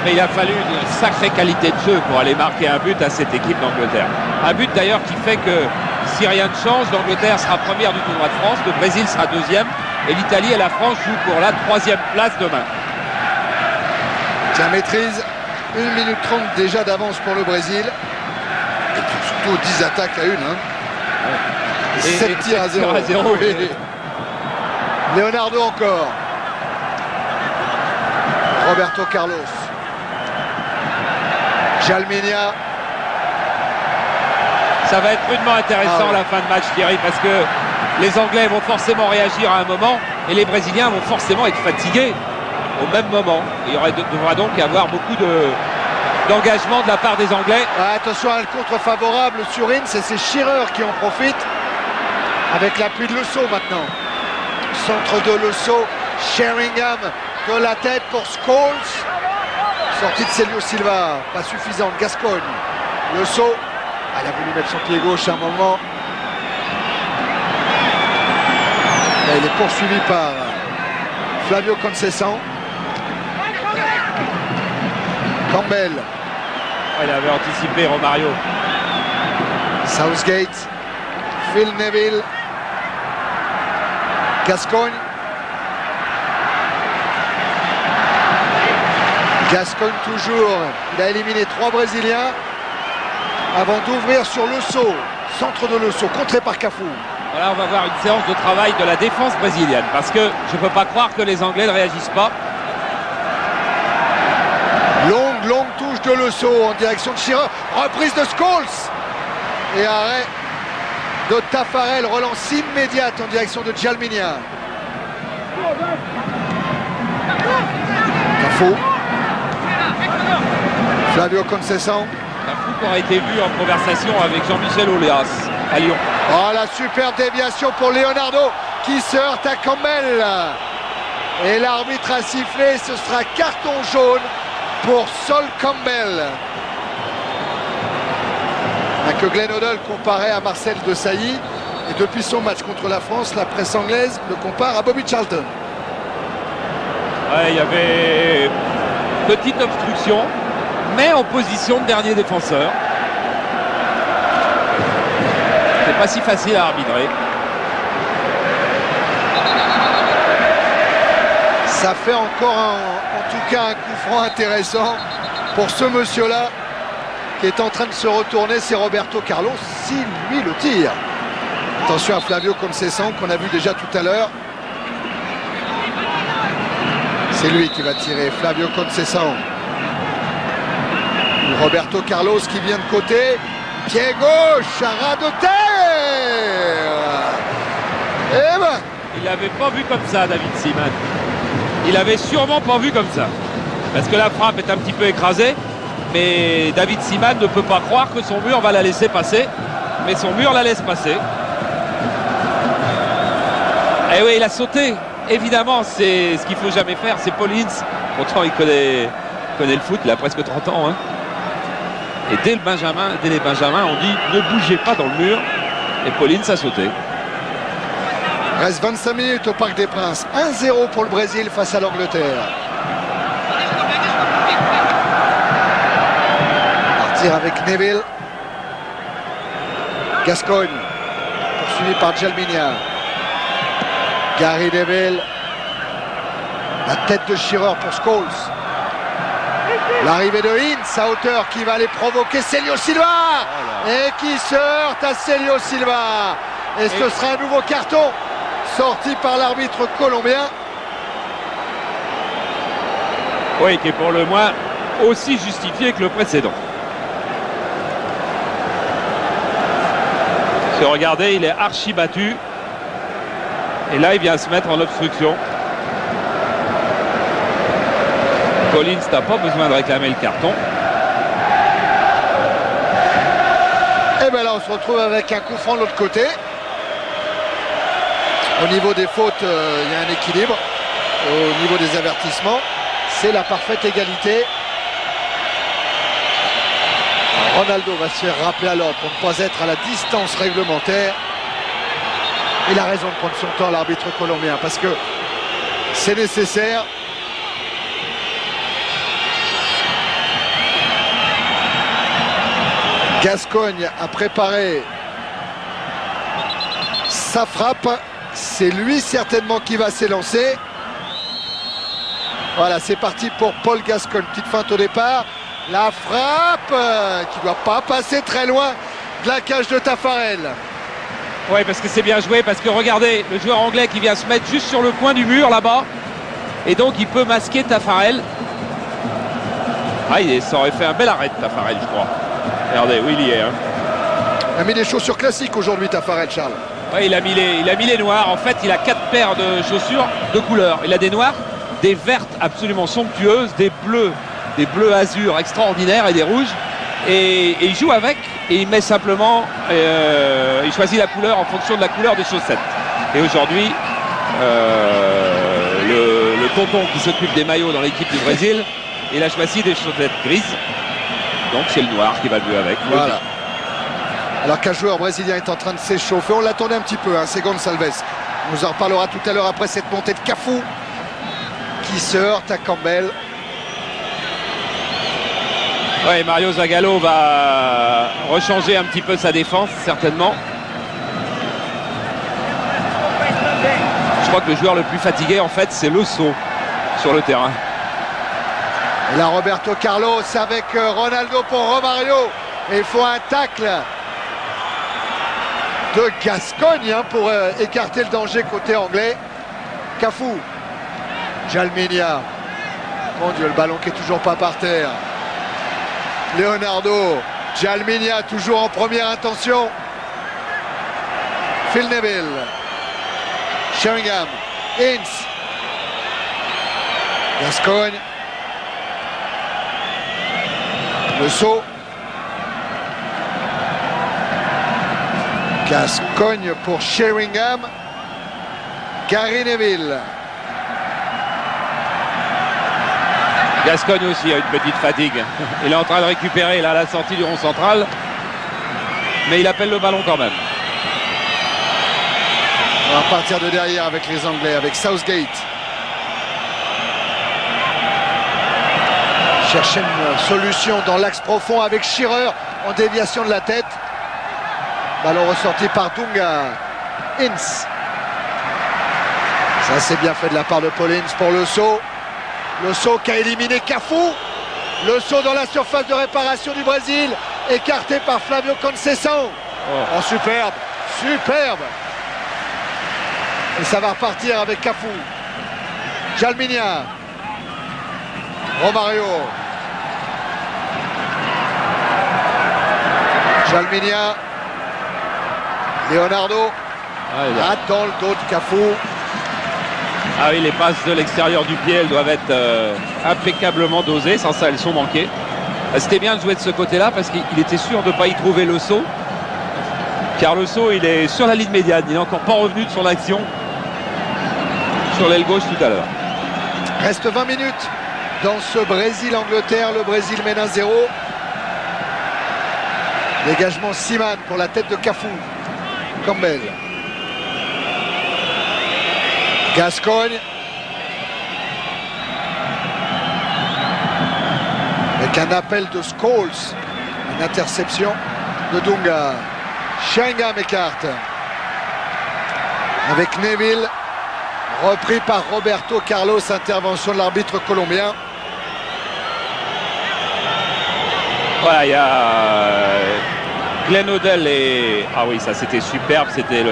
Mais il a fallu une sacrée qualité de jeu pour aller marquer un but à cette équipe d'Angleterre. Un but d'ailleurs qui fait que si rien ne change, l'Angleterre sera première du tournoi de France, le Brésil sera deuxième et l'Italie et la France jouent pour la 3e place demain. Tiens, maîtrise, 1 minute 30 déjà d'avance pour le Brésil. Et puis surtout 10 attaques à une. Hein. Ouais. 7 tirs à 0. Oui. Leonardo encore. Roberto Carlos. Jalminien. Ça va être rudement intéressant la fin de match, Thierry, parce que les Anglais vont forcément réagir à un moment et les Brésiliens vont forcément être fatigués au même moment. Il devra donc y avoir beaucoup d'engagement de la part des Anglais. Attention à un contre favorable sur Ince, c'est Shearer qui en profite avec l'appui de Le Sceau maintenant. Centre de Le Sceau, Sheringham de la tête pour Scholes. Sortie de Célio Silva, pas suffisante. Gascogne, Le Sceau. Elle a voulu mettre son pied gauche à un moment. Là, il est poursuivi par Flavio Conceição. Campbell. Il avait anticipé Romario. Southgate. Phil Neville. Gascogne. Gascogne toujours. Il a éliminé 3 Brésiliens avant d'ouvrir sur Le Sceau. Centre de Le Sceau, contré par Cafu. Voilà, on va voir une séance de travail de la défense brésilienne parce que je ne peux pas croire que les Anglais ne réagissent pas. Longue touche de Le Sceau en direction de Shearer. Reprise de Scholes. Et arrêt de Taffarel. Relance immédiate en direction de Jalminien. Cafou. Flavio Conceição. Cafou aurait été vu en conversation avec Jean-Michel Auléas à Lyon. Oh, la superbe déviation pour Leonardo qui se heurte à Campbell. Et l'arbitre a sifflé, ce sera carton jaune pour Sol Campbell. Que Glenn Hoddle comparait à Marcel Desailly. Et depuis son match contre la France, la presse anglaise le compare à Bobby Charlton. Ouais, il y avait petite obstruction, mais en position de dernier défenseur. C'est pas si facile à arbitrer. Ça fait encore en tout cas un coup franc intéressant pour ce monsieur-là qui est en train de se retourner. C'est Roberto Carlos, si lui le tire. Attention à Flavio Conceição qu'on a vu déjà tout à l'heure. C'est lui qui va tirer, Flavio Conceição. Roberto Carlos qui vient de côté. Pied gauche, à ras de terre. Et ben, il l'avait pas vu comme ça, David Seaman. Il avait sûrement pas vu comme ça. Parce que la frappe est un petit peu écrasée. Mais David Seaman ne peut pas croire que son mur va la laisser passer. Mais son mur la laisse passer. Et oui, il a sauté. Évidemment, c'est ce qu'il faut jamais faire. C'est Paul Ince. Pourtant, il connaît le foot. Il a presque 30 ans. Hein. Et dès les Benjamins, on dit ne bougez pas dans le mur. Et Paul Ince a sauté. Reste 25 minutes au Parc des Princes. 1-0 pour le Brésil face à l'Angleterre. Partir avec Neville. Gascogne. Poursuivi par Jalminia. Gary Neville. La tête de Shearer pour Scholes. L'arrivée de Ince à hauteur qui va aller provoquer Célio Silva. Et qui se heurte à Célio Silva. Et ce sera un nouveau carton sorti par l'arbitre colombien. Oui, qui est pour le moins aussi justifié que le précédent. Si regardez, il est archi battu. Et là, il vient se mettre en obstruction. Collins n'a pas besoin de réclamer le carton. Et bien là, on se retrouve avec un coup franc de l'autre côté. Au niveau des fautes, il y a un équilibre. Au niveau des avertissements, c'est la parfaite égalité. Alors, Ronaldo va se faire rappeler à l'ordre pour ne pas être à la distance réglementaire. Il a raison de prendre son temps, l'arbitre colombien, parce que c'est nécessaire. Gascogne a préparé sa frappe. C'est lui certainement qui va s'élancer. Voilà, c'est parti pour Paul Gascogne. Petite feinte au départ. La frappe qui ne doit pas passer très loin de la cage de Taffarel. Oui, parce que c'est bien joué, parce que regardez, le joueur anglais qui vient se mettre juste sur le coin du mur là-bas. Et donc il peut masquer Taffarel. Ah, ça aurait fait un bel arrêt de Taffarel, je crois. Regardez, oui, il y est. Hein. Il a mis des chaussures classiques aujourd'hui, Taffarel, Charles. Oui, il a mis les noirs. En fait, il a 4 paires de chaussures de couleurs. Il a des noirs, des vertes absolument somptueuses, des bleus azur extraordinaires et des rouges. Et il joue avec et il met simplement, il choisit la couleur en fonction de la couleur des chaussettes. Et aujourd'hui, le tonton qui s'occupe des maillots dans l'équipe du Brésil, il a choisi des chaussettes grises. Donc c'est le noir qui va le jouer avec. Voilà. Alors qu'un joueur brésilien est en train de s'échauffer, on l'attendait un petit peu, hein, c'est Gonçalves. On nous en reparlera tout à l'heure après cette montée de Cafou qui se heurte à Campbell. Oui, Mario Zagallo va rechanger un petit peu sa défense, certainement. Je crois que le joueur le plus fatigué, en fait, c'est le saut sur le terrain. Et là, Roberto Carlos avec Ronaldo pour Romario. Et il faut un tacle de Gascogne hein, pour écarter le danger côté anglais. Cafou. Jalminia. Mon Dieu, le ballon qui est toujours pas par terre. Leonardo. Jalminia toujours en première intention. Phil Neville. Sheringham. Ince. Gascogne. Le saut. Gascogne pour Sheringham. Gary Neville. Gascogne aussi a une petite fatigue. Il est en train de récupérer là, à la sortie du rond central. Mais il appelle le ballon quand même. On va partir de derrière avec les Anglais, avec Southgate. Chercher une solution dans l'axe profond avec Shearer en déviation de la tête. Ballon ressorti par Dunga. Ince. Ça c'est bien fait de la part de Paul Ince pour le saut. Le saut qui a éliminé Cafu. Le saut dans la surface de réparation du Brésil. Écarté par Flavio Conceição. Oh, superbe. Superbe. Et ça va repartir avec Cafu. Jalminia. Romario. Jalminia. Leonardo. Dans le dos de Cafu. Ah oui, les passes de l'extérieur du pied, elles doivent être impeccablement dosées. Sans ça, elles sont manquées. C'était bien de jouer de ce côté-là parce qu'il était sûr de ne pas y trouver le saut. Car le saut, il est sur la ligne médiane. Il n'est encore pas revenu de son action sur l'aile gauche tout à l'heure. Reste 20 minutes dans ce Brésil-Angleterre. Le Brésil mène 1-0. Dégagement Seaman pour la tête de Cafu. Campbell. Gascogne. Avec un appel de Scholes. Une interception de Dunga. Sheringham écarte. Avec Neville. Repris par Roberto Carlos. Intervention de l'arbitre colombien. Voilà, il y a Glenn Hoddle et... Ah oui, ça c'était superbe. C'était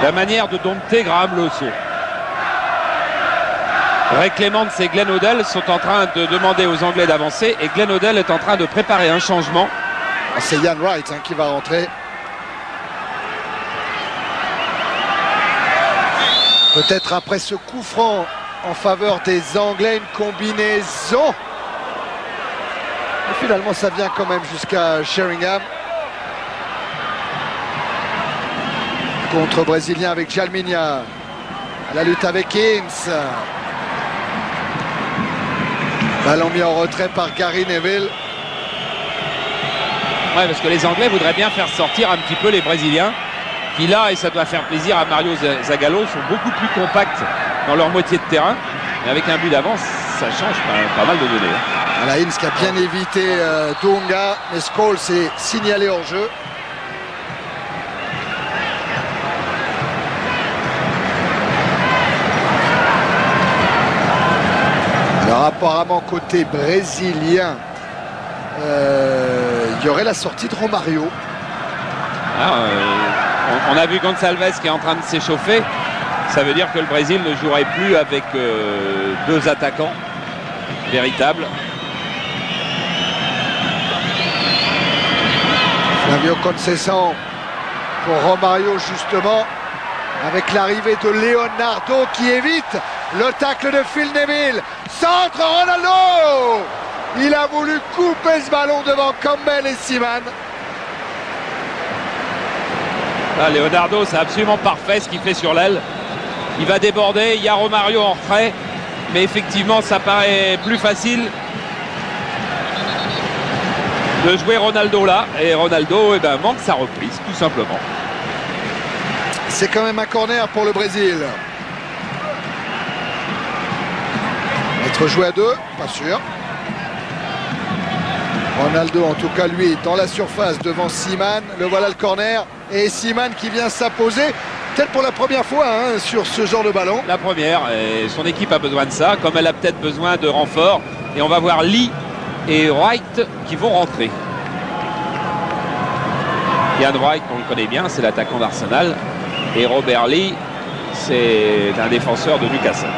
la manière de dompter Graham le saut. Ray Clements et Glenn Hoddle sont en train de demander aux Anglais d'avancer et Glenn Hoddle est en train de préparer un changement. C'est Ian Wright qui va rentrer. Peut-être après ce coup franc en faveur des Anglais, une combinaison. Et finalement, ça vient quand même jusqu'à Sheringham. Contre brésilien avec Jalminia. La lutte avec Ince. Ballon mis en retrait par Gary Neville. Ouais, parce que les Anglais voudraient bien faire sortir un petit peu les Brésiliens qui là, et ça doit faire plaisir à Mario Zagallo, sont beaucoup plus compacts dans leur moitié de terrain. Mais avec un but d'avance, ça change pas mal de données. Voilà, Ince qui a bien évité Dunga, mais Scholes s'est signalé hors jeu. Alors apparemment côté brésilien, il y aurait la sortie de Romario. On a vu Gonçalves qui est en train de s'échauffer. Ça veut dire que le Brésil ne jouerait plus avec deux attaquants véritables. Flavio Conceição pour Romario justement, avec l'arrivée de Leonardo qui évite le tacle de Phil Neville. Centre Ronaldo. Il a voulu couper ce ballon devant Campbell et Seaman. Leonardo, c'est absolument parfait ce qu'il fait sur l'aile. Il va déborder, il y a Romario en retrait, mais effectivement ça paraît plus facile de jouer Ronaldo là, et Ronaldo manque sa reprise tout simplement. C'est quand même un corner pour le Brésil. Être joué à deux, pas sûr. Ronaldo en tout cas lui dans la surface devant Seaman. Le voilà le corner et Seaman qui vient s'imposer peut-être pour la première fois sur ce genre de ballon. La première, et son équipe a besoin de ça, comme elle a peut-être besoin de renfort. Et on va voir Lee et Wright qui vont rentrer. Ian Wright, on le connaît bien, c'est l'attaquant d'Arsenal. Et Robert Lee, c'est un défenseur de Newcastle.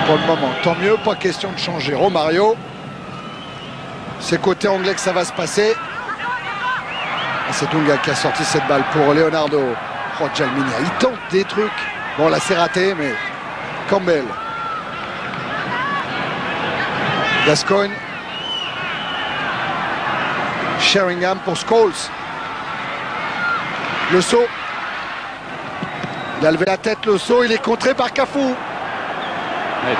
Pour le moment, tant mieux, pas question de changer. Romario, c'est côté anglais que ça va se passer. C'est Dunga qui a sorti cette balle pour Leonardo. Oh, Jalminia, il tente des trucs. Bon, là, c'est raté, mais Campbell. Gascoigne. Sheringham pour Scholes. Le saut. Il a levé la tête, le saut, il est contré par Cafu. Ouais,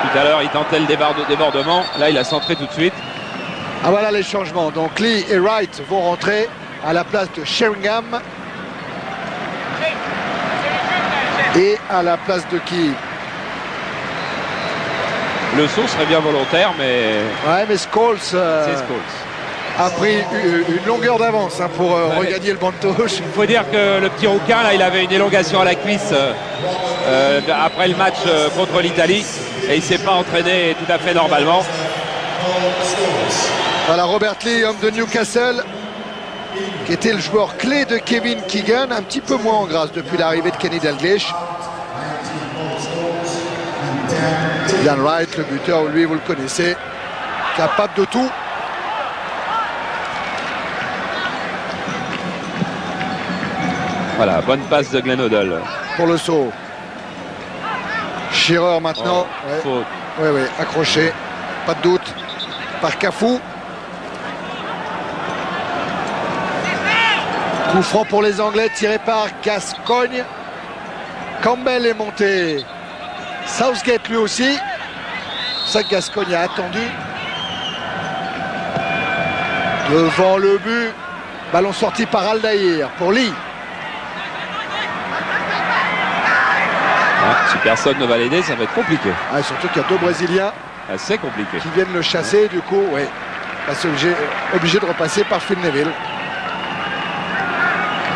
tout à l'heure, il tentait le débordement. Là, il a centré tout de suite. Ah voilà les changements. Donc Lee et Wright vont rentrer à la place de Sheringham. Et à la place de qui? Le saut serait bien volontaire, mais... Ouais, mais Scholes C'est Scholes. a pris une longueur d'avance pour regagner le banc de touche. Il faut dire que le petit rouquin, là, il avait une élongation à la cuisse après le match contre l'Italie. Et il ne s'est pas entraîné tout à fait normalement. Voilà Robert Lee, homme de Newcastle, qui était le joueur clé de Kevin Keegan, un petit peu moins en grâce depuis l'arrivée de Kenny Dalglish. Ian Wright, le buteur, lui, vous le connaissez, capable de tout. Voilà, bonne passe de Glenn Hoddle. Pour le saut. Shearer maintenant. Faute. Oui, accroché, pas de doute, par Cafu. Coup franc pour les Anglais, tiré par Gascoigne. Campbell est monté. Southgate lui aussi. Ça que Gascoigne a attendu. Devant le but. Ballon sorti par Aldaïr pour Lee. Si personne ne va l'aider, ça va être compliqué. Ah, surtout qu'il y a deux Brésiliens C'est compliqué. qui viennent le chasser. Du coup, oui, obligé de repasser par Phil Neville.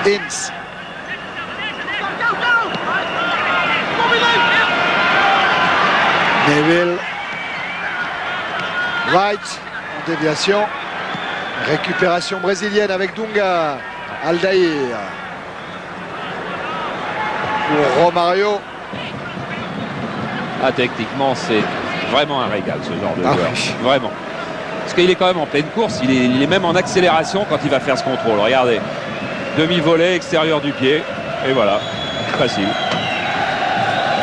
Ince. Neville. Wright en déviation. Récupération brésilienne avec Dunga. Aldaïr. Pour Romario. Ah, techniquement, c'est vraiment un régal, ce genre de joueur. Oui. Vraiment. Parce qu'il est quand même en pleine course. Il est même en accélération quand il va faire ce contrôle. Regardez. Demi-volée, extérieur du pied. Et voilà. Facile.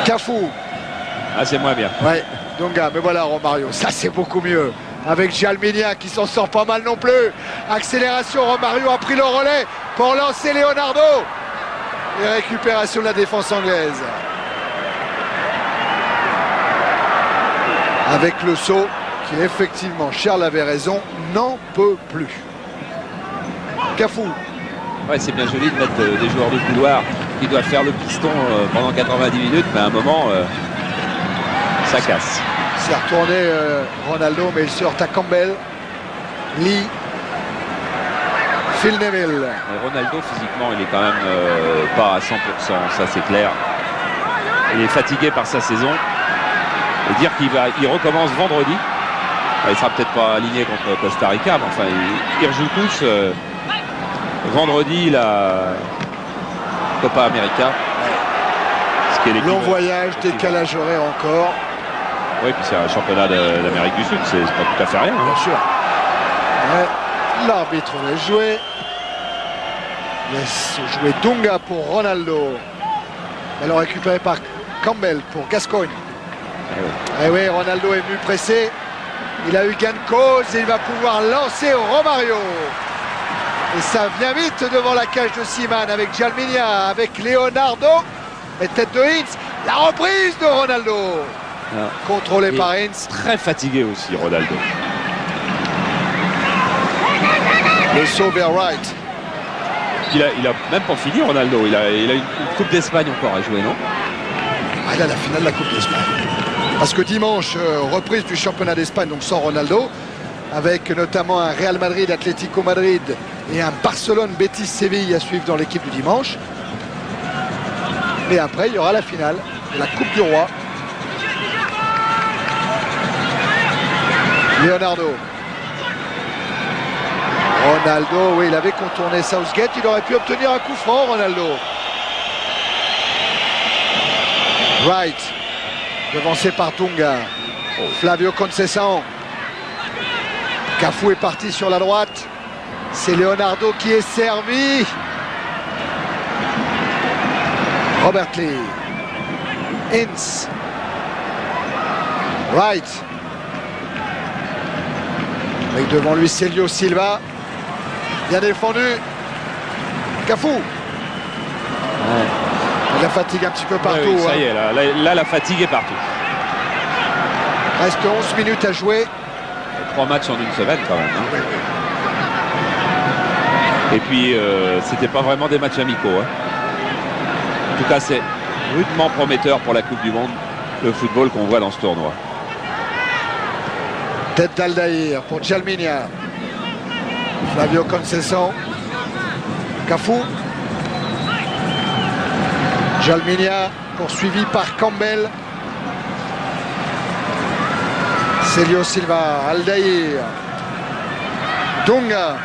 Cafu. Ah, c'est moins bien. Ouais, Dunga, mais voilà Romario. Ça, c'est beaucoup mieux. Avec Jalminia qui s'en sort pas mal non plus. Accélération, Romario a pris le relais pour lancer Leonardo. Et récupération de la défense anglaise. Avec le saut qui effectivement, Charles avait raison, n'en peut plus. Cafu. Ouais, c'est bien joli de mettre des joueurs de couloir qui doivent faire le piston pendant 90 minutes, mais à un moment, ça casse. C'est retourné Ronaldo, mais il se heurte à Campbell. Lee. Phil Neville. Mais Ronaldo, physiquement, il est quand même pas à 100%, ça c'est clair. Il est fatigué par sa saison. Et dire qu'il recommence vendredi. Il sera peut-être pas aligné contre Costa Rica, mais enfin, ils rejouent tous vendredi la Copa América. Ce qui est long voyage, décalage horaire encore. Oui, puis c'est un championnat d'Amérique du Sud, c'est pas tout à fait rien. Bien sûr. Ouais. L'arbitre laisse jouer. Laisse jouer Dunga pour Ronaldo. Ballon récupéré par Campbell pour Gascoigne. Et oui, Ronaldo est venu presser. Il a eu gain de cause et il va pouvoir lancer Romario. Et ça vient vite devant la cage de Seaman avec Jalminia, avec Leonardo et tête de Ince. La reprise de Ronaldo. Contrôlé par Ince. Très fatigué aussi, Ronaldo. Le saut vers Wright. Il a même pas fini, Ronaldo. Il a une Coupe d'Espagne encore à jouer, non? Ah, il a la finale de la Coupe d'Espagne. Parce que dimanche, reprise du championnat d'Espagne, donc sans Ronaldo, avec notamment un Real Madrid, Atlético Madrid et un Barcelone, Betis, Séville à suivre dans l'équipe du dimanche. Et après, il y aura la finale de la Coupe du Roi. Leonardo. Ronaldo, oui, il avait contourné Southgate, il aurait pu obtenir un coup franc, Ronaldo. Wright, devancé par Dunga. Flavio Conceição. Cafu est parti sur la droite. C'est Leonardo qui est servi. Robert Lee. Ince. Wright. Avec devant lui Celio Silva. Bien défendu. Cafou. Ouais. La fatigue un petit peu partout. Oui, ça y est, là, la fatigue est partout. Reste 11 minutes à jouer. 3 matchs en une semaine quand même. Hein. Oui. Et puis, c'était pas vraiment des matchs amicaux. Hein. En tout cas, c'est rudement prometteur pour la Coupe du Monde, le football qu'on voit dans ce tournoi. Tête d'Aldaïr pour Djalminia. Flavio Conceição. Cafou. Djalminia poursuivi par Campbell. Celio Silva, Aldaïr. Dunga.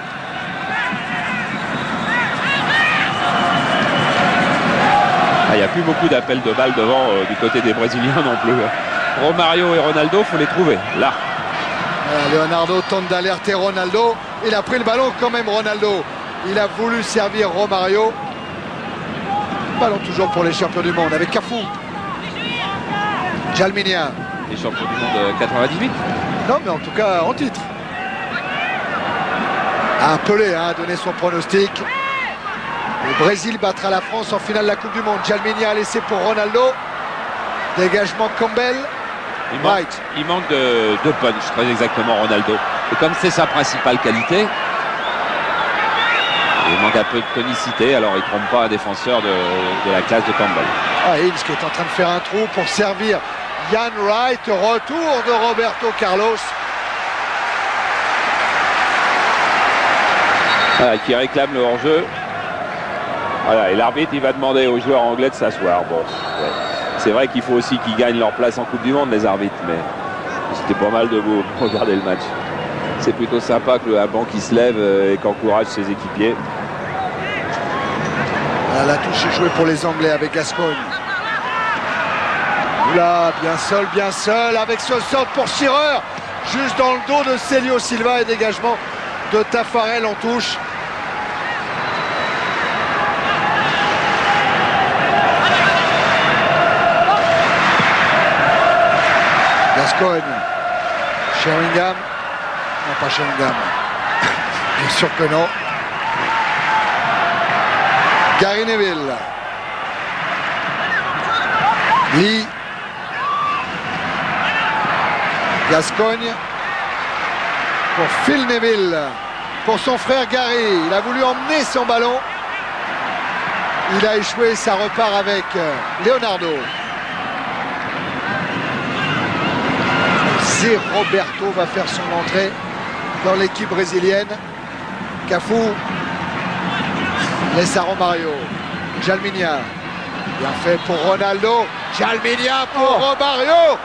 Il n'y a plus beaucoup d'appels de balles devant du côté des Brésiliens non plus. Romario et Ronaldo, il faut les trouver. Là. Leonardo tente d'alerter Ronaldo. Il a pris le ballon quand même, Ronaldo. Il a voulu servir Romario. Ballon toujours pour les champions du monde avec Cafou. Djalminia. Les champions du monde 98. Non, mais en tout cas en titre. Pelé a donné son pronostic. Le Brésil battra la France en finale de la Coupe du Monde. Djalminia a laissé pour Ronaldo. Dégagement Campbell. Il manque de punch, très exactement, Ronaldo. Et comme c'est sa principale qualité, il manque un peu de tonicité, alors il ne trompe pas un défenseur de la classe de Campbell. Hills qui est en train de faire un trou pour servir Ian Wright. Retour de Roberto Carlos. Voilà, qui réclame le hors-jeu. Voilà, et l'arbitre il va demander aux joueurs anglais de s'asseoir. Bon, ouais. C'est vrai qu'il faut aussi qu'ils gagnent leur place en Coupe du Monde, les arbitres, mais c'était pas mal de vous regarder le match. C'est plutôt sympa que un banc qui se lève et qu'encourage ses équipiers. La touche est jouée pour les Anglais avec Gascogne. Oula, bien seul avec ce sort pour Shearer. Juste dans le dos de Celio Silva et dégagement de Tafarel en touche. Gascogne. Sheringham. Non, pas Sheringham. Bien sûr que non. Gary Neville. Lee. Gascogne. Pour Phil Neville. Pour son frère Gary. Il a voulu emmener son ballon. Il a échoué. Ça repart avec Leonardo. Roberto va faire son entrée dans l'équipe brésilienne. Cafou laisse à Romario. Djalminia. Bien fait pour Ronaldo. Djalminia pour Romario.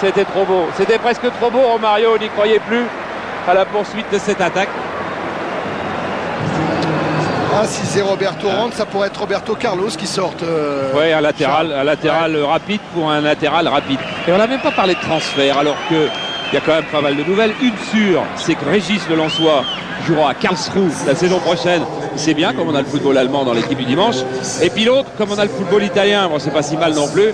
C'était trop beau. C'était presque trop beau, Romario. On n'y croyait plus à la poursuite de cette attaque. Si c'est Roberto rentre, ça pourrait être Roberto Carlos qui sorte. Oui, un latéral rapide pour un latéral rapide. Et on n'a même pas parlé de transfert, alors qu'il y a quand même pas mal de nouvelles. Une sûre, c'est que Régis Le Lensois jouera à Karlsruhe la saison prochaine. C'est bien, comme on a le football allemand dans l'équipe du dimanche. Et puis l'autre, comme on a le football italien, bon, c'est pas si mal non plus.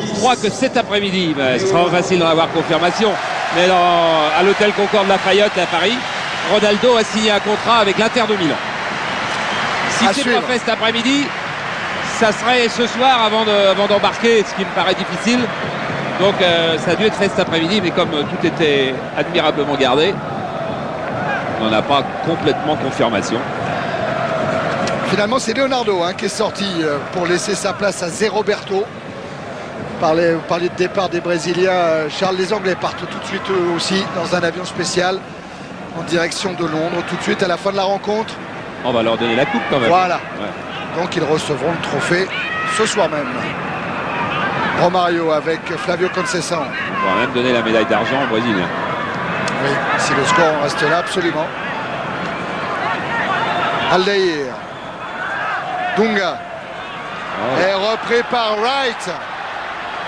Je crois que cet après-midi, ce sera facile d'en avoir confirmation, mais à l'hôtel Concorde Lafayette à Paris, Ronaldo a signé un contrat avec l'Inter de Milan. Si c'est pas fait cet après-midi, ça serait ce soir avant d'embarquer, ce qui me paraît difficile. Donc ça a dû être fait cet après-midi, mais comme tout était admirablement gardé, on n'en a pas complètement confirmation. Finalement, c'est Leonardo qui est sorti pour laisser sa place à Zé Roberto. Vous parliez de départ des Brésiliens. Charles, les Anglais partent tout de suite eux aussi dans un avion spécial en direction de Londres, tout de suite à la fin de la rencontre. On va leur donner la coupe quand même. Voilà. Ouais. Donc ils recevront le trophée ce soir même. Romario avec Flavio Conceição. On va même donner la médaille d'argent au Brésilien. Oui, si le score en reste là, absolument. Aldaïr. Dunga. Et repris par Wright.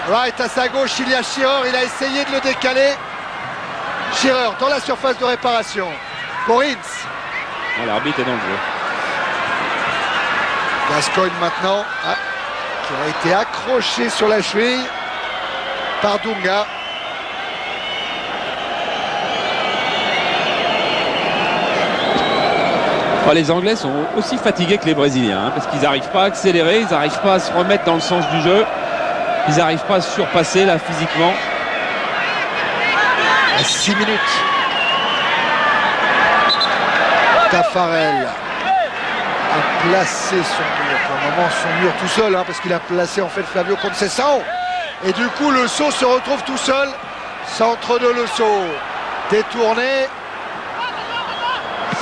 Wright à sa gauche, il y a Shearer. Il a essayé de le décaler. Shearer dans la surface de réparation. Pour Ince. L'arbitre est dans le jeu. Gascogne maintenant, qui a été accroché sur la cheville par Dunga. Oh, les Anglais sont aussi fatigués que les Brésiliens, hein, parce qu'ils n'arrivent pas à accélérer, ils n'arrivent pas à se remettre dans le sens du jeu, ils n'arrivent pas à se surpasser là physiquement. À 6 minutes. Taffarel a placé son mur, pour le moment son mur tout seul, hein, parce qu'il a placé en fait Flavio Conceição. Et du coup le saut se retrouve tout seul. Centre de le saut. Détourné.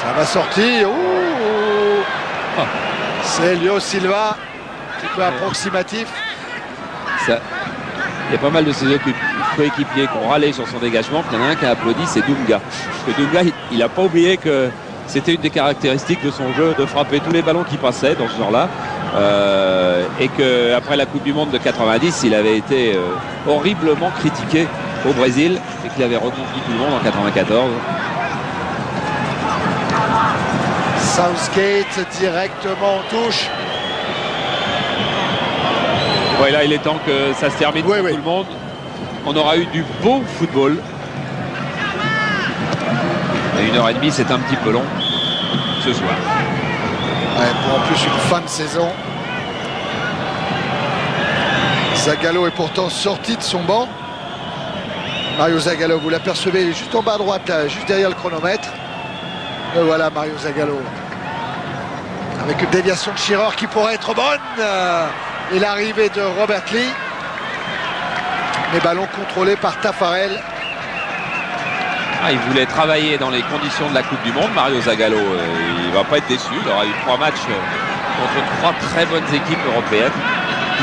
Ça va sortir. Oh. C'est Lio Silva, un petit peu approximatif. Ça, il y a pas mal de ses coéquipiers qui ont râlé sur son dégagement. Il y en a un qui a applaudi, c'est Dunga. Parce que Dunga, il n'a pas oublié que c'était une des caractéristiques de son jeu de frapper tous les ballons qui passaient dans ce genre-là. Et qu'après la Coupe du Monde de 90, il avait été horriblement critiqué au Brésil et qu'il avait reconquis tout le monde en 94. Southgate directement en touche. Ouais, là il est temps que ça se termine pour tout le monde. On aura eu du beau football. Et 1h30 c'est un petit peu long ce soir. Ouais, pour en plus une fin de saison. Zagallo est pourtant sorti de son banc. Mario Zagallo, vous l'apercevez, il est juste en bas à droite, là, juste derrière le chronomètre. Et voilà Mario Zagallo. Avec une déviation de Shearer qui pourrait être bonne. Et l'arrivée de Robert Lee. Les ballons contrôlés par Taffarel. Il voulait travailler dans les conditions de la Coupe du Monde. Mario Zagallo, il ne va pas être déçu. Il aura eu 3 matchs contre 3 très bonnes équipes européennes.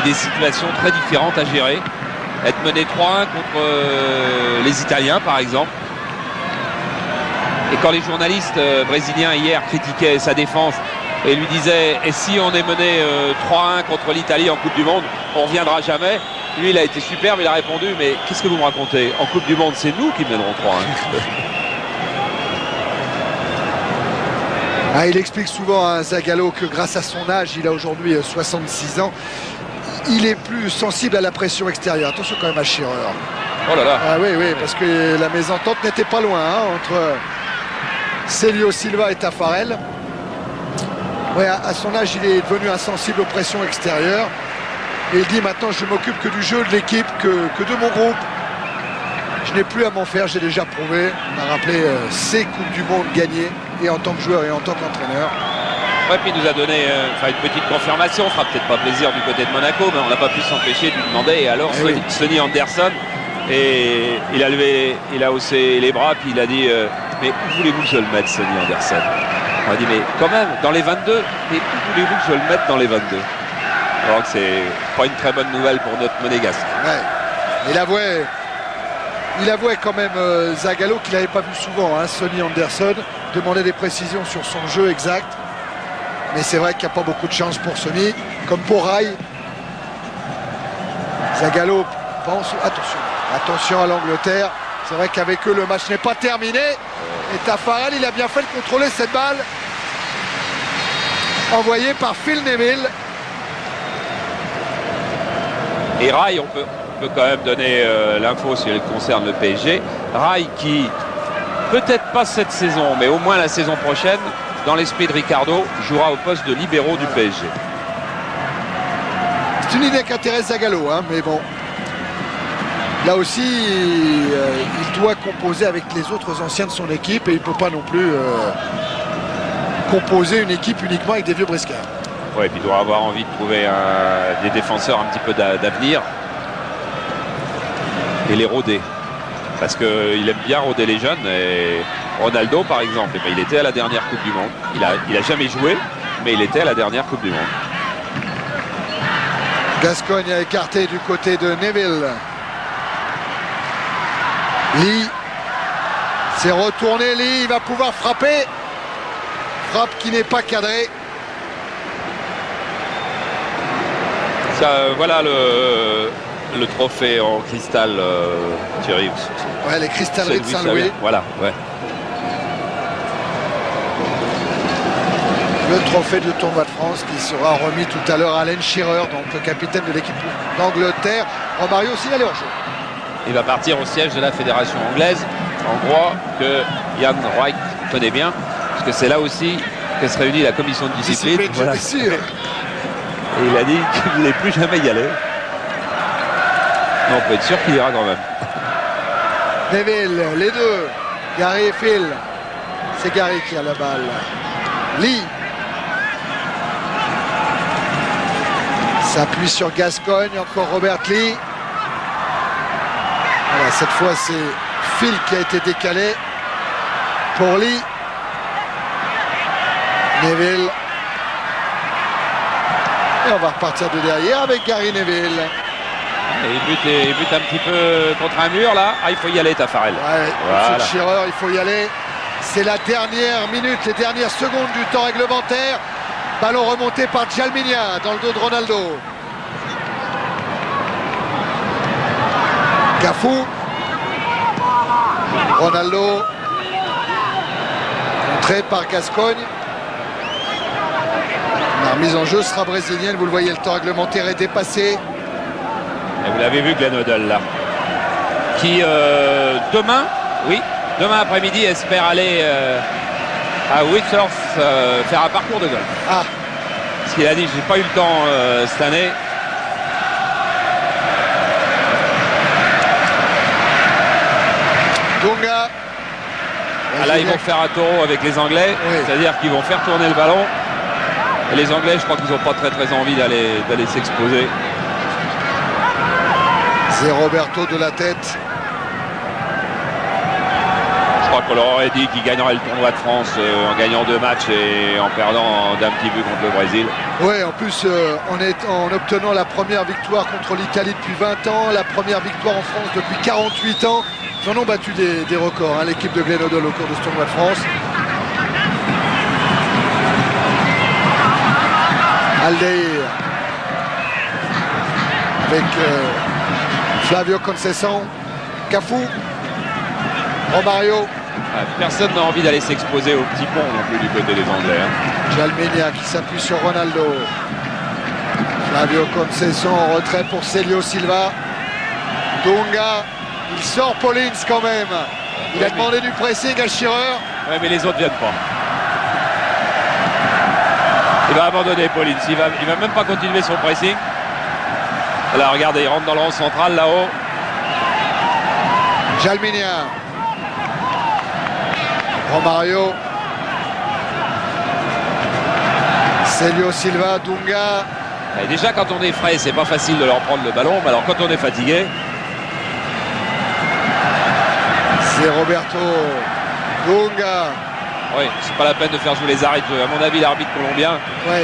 Des situations très différentes à gérer. Être mené 3-1 contre les Italiens par exemple. Et quand les journalistes brésiliens hier critiquaient sa défense et lui disaient et si on est mené 3-1 contre l'Italie en Coupe du Monde, on ne reviendra jamais. Lui il a été superbe, il a répondu mais qu'est-ce que vous me racontez? En Coupe du Monde c'est nous qui mènerons 3-1. Il explique souvent à Zagallo que grâce à son âge, il a aujourd'hui 66 ans, il est plus sensible à la pression extérieure. Attention quand même à Shearer. Oh là là. Oui, parce que la mésentente n'était pas loin entre Célio Silva et Taffarel. À son âge, il est devenu insensible aux pressions extérieures. Et il dit maintenant, je m'occupe que du jeu de l'équipe, que de mon groupe. Je n'ai plus à m'en faire, j'ai déjà prouvé. On a rappelé ses Coupes du Monde gagnées, et en tant que joueur et en tant qu'entraîneur. Ouais, puis il nous a donné une petite confirmation. On fera peut-être pas plaisir du côté de Monaco, mais on n'a pas pu s'empêcher de lui demander. Et alors, Sonny Anderson, et il a haussé les bras, puis il a dit mais où voulez-vous que je le mette, Sonny Anderson? On a dit mais quand même, dans les 22, mais où voulez-vous que je le mette dans les 22? Alors que c'est pas une très bonne nouvelle pour notre monégasque. Ouais. Il avouait quand même Zagallo qu'il n'avait pas vu souvent, Sonny Anderson demandait des précisions sur son jeu exact. Mais c'est vrai qu'il n'y a pas beaucoup de chance pour Sonny, comme pour Rai. Zagallo pense, attention à l'Angleterre. C'est vrai qu'avec eux, le match n'est pas terminé. Et Taffarel, il a bien fait de contrôler cette balle. Envoyée par Phil Neville. Et Rai, on peut quand même donner l'info si elle concerne le PSG. Rai qui, peut-être pas cette saison, mais au moins la saison prochaine, dans l'esprit de Ricardo, jouera au poste de libéraux du PSG. C'est une idée qui intéresse Zagallo, mais bon. Là aussi, il doit composer avec les autres anciens de son équipe et il ne peut pas non plus composer une équipe uniquement avec des vieux briscards. Oui, puis il doit avoir envie de trouver des défenseurs un petit peu d'avenir et les rôder. Parce qu'il aime bien rôder les jeunes. Et Ronaldo, par exemple, il était à la dernière Coupe du Monde. Il a jamais joué, mais il était à la dernière Coupe du Monde. Gascogne a écarté du côté de Neville. Lee s'est retourné. Lee, il va pouvoir frapper. Frappe qui n'est pas cadrée. Ça, voilà le trophée en cristal, Thierry. Ouais, les cristalleries de Saint-Louis. Voilà, ouais. Le trophée de tournoi de France qui sera remis tout à l'heure à Alan Shearer, donc le capitaine de l'équipe d'Angleterre. Romario signalé hors jeu. Il va partir au siège de la fédération anglaise, hongrois, que Jan Wright connaît bien, parce que c'est là aussi que se réunit la commission de discipline. Voilà. Je suis sûr. Et il a dit qu'il ne voulait plus jamais y aller. Mais on peut être sûr qu'il ira quand même. Neville, les deux, Gary et Phil. C'est Gary qui a la balle. Lee s'appuie sur Gascogne, encore Robert Lee. Voilà, cette fois c'est Phil qui a été décalé pour Lee. Neville. Et on va repartir de derrière avec Gary Neville. Et il bute un petit peu contre un mur là. Ah, il faut y aller, Taffarel. Ouais, voilà. Shearer, il faut y aller. C'est la dernière minute, les dernières secondes du temps réglementaire. Ballon remonté par Jalminia dans le dos de Ronaldo. Cafu. Ronaldo. Contré par Gascogne. La remise en jeu sera brésilienne. Vous le voyez, le temps réglementaire est dépassé. Et vous l'avez vu, Glenn Hoddle là. Qui demain après-midi espère aller à Whitehorse faire un parcours de golf. Ah. Ce qu'il a dit, j'ai pas eu le temps cette année. Dunga. Ah, là, ils vont faire un taureau avec les Anglais, oui. C'est-à-dire qu'ils vont faire tourner le ballon. Et les Anglais, je crois qu'ils n'ont pas très envie d'aller s'exposer. C'est Roberto de la tête. Je crois qu'on leur aurait dit qu'ils gagneraient le tournoi de France en gagnant 2 matchs et en perdant d'un petit but contre le Brésil. Oui, en plus, en obtenant la première victoire contre l'Italie depuis 20 ans, la première victoire en France depuis 48 ans. Ils en ont battu des records, hein, l'équipe de Glenn Hoddle au cours de ce tournoi de France. Aldair avec Flavio Conceição, Cafu, Romario. Personne n'a envie d'aller s'exposer au petit pont non plus du côté des Anglais. Hein. Jalminia qui s'appuie sur Ronaldo. Flavio Conceição en retrait pour Célio Silva. Dunga, il sort Paulins quand même. Il a demandé du pressing à Shearer. Oui, mais les autres viennent pas. Il va abandonner Paulins. Il va même pas continuer son pressing. Là, regardez, il rentre dans le rang central là-haut. Jalminia. Romario. Célio Silva, Dunga. Et déjà, quand on est frais, c'est pas facile de leur prendre le ballon. Mais alors, quand on est fatigué. C'est Roberto. Dunga. Oui, c'est pas la peine de faire jouer les arrêts de jeu. À mon avis, l'arbitre colombien,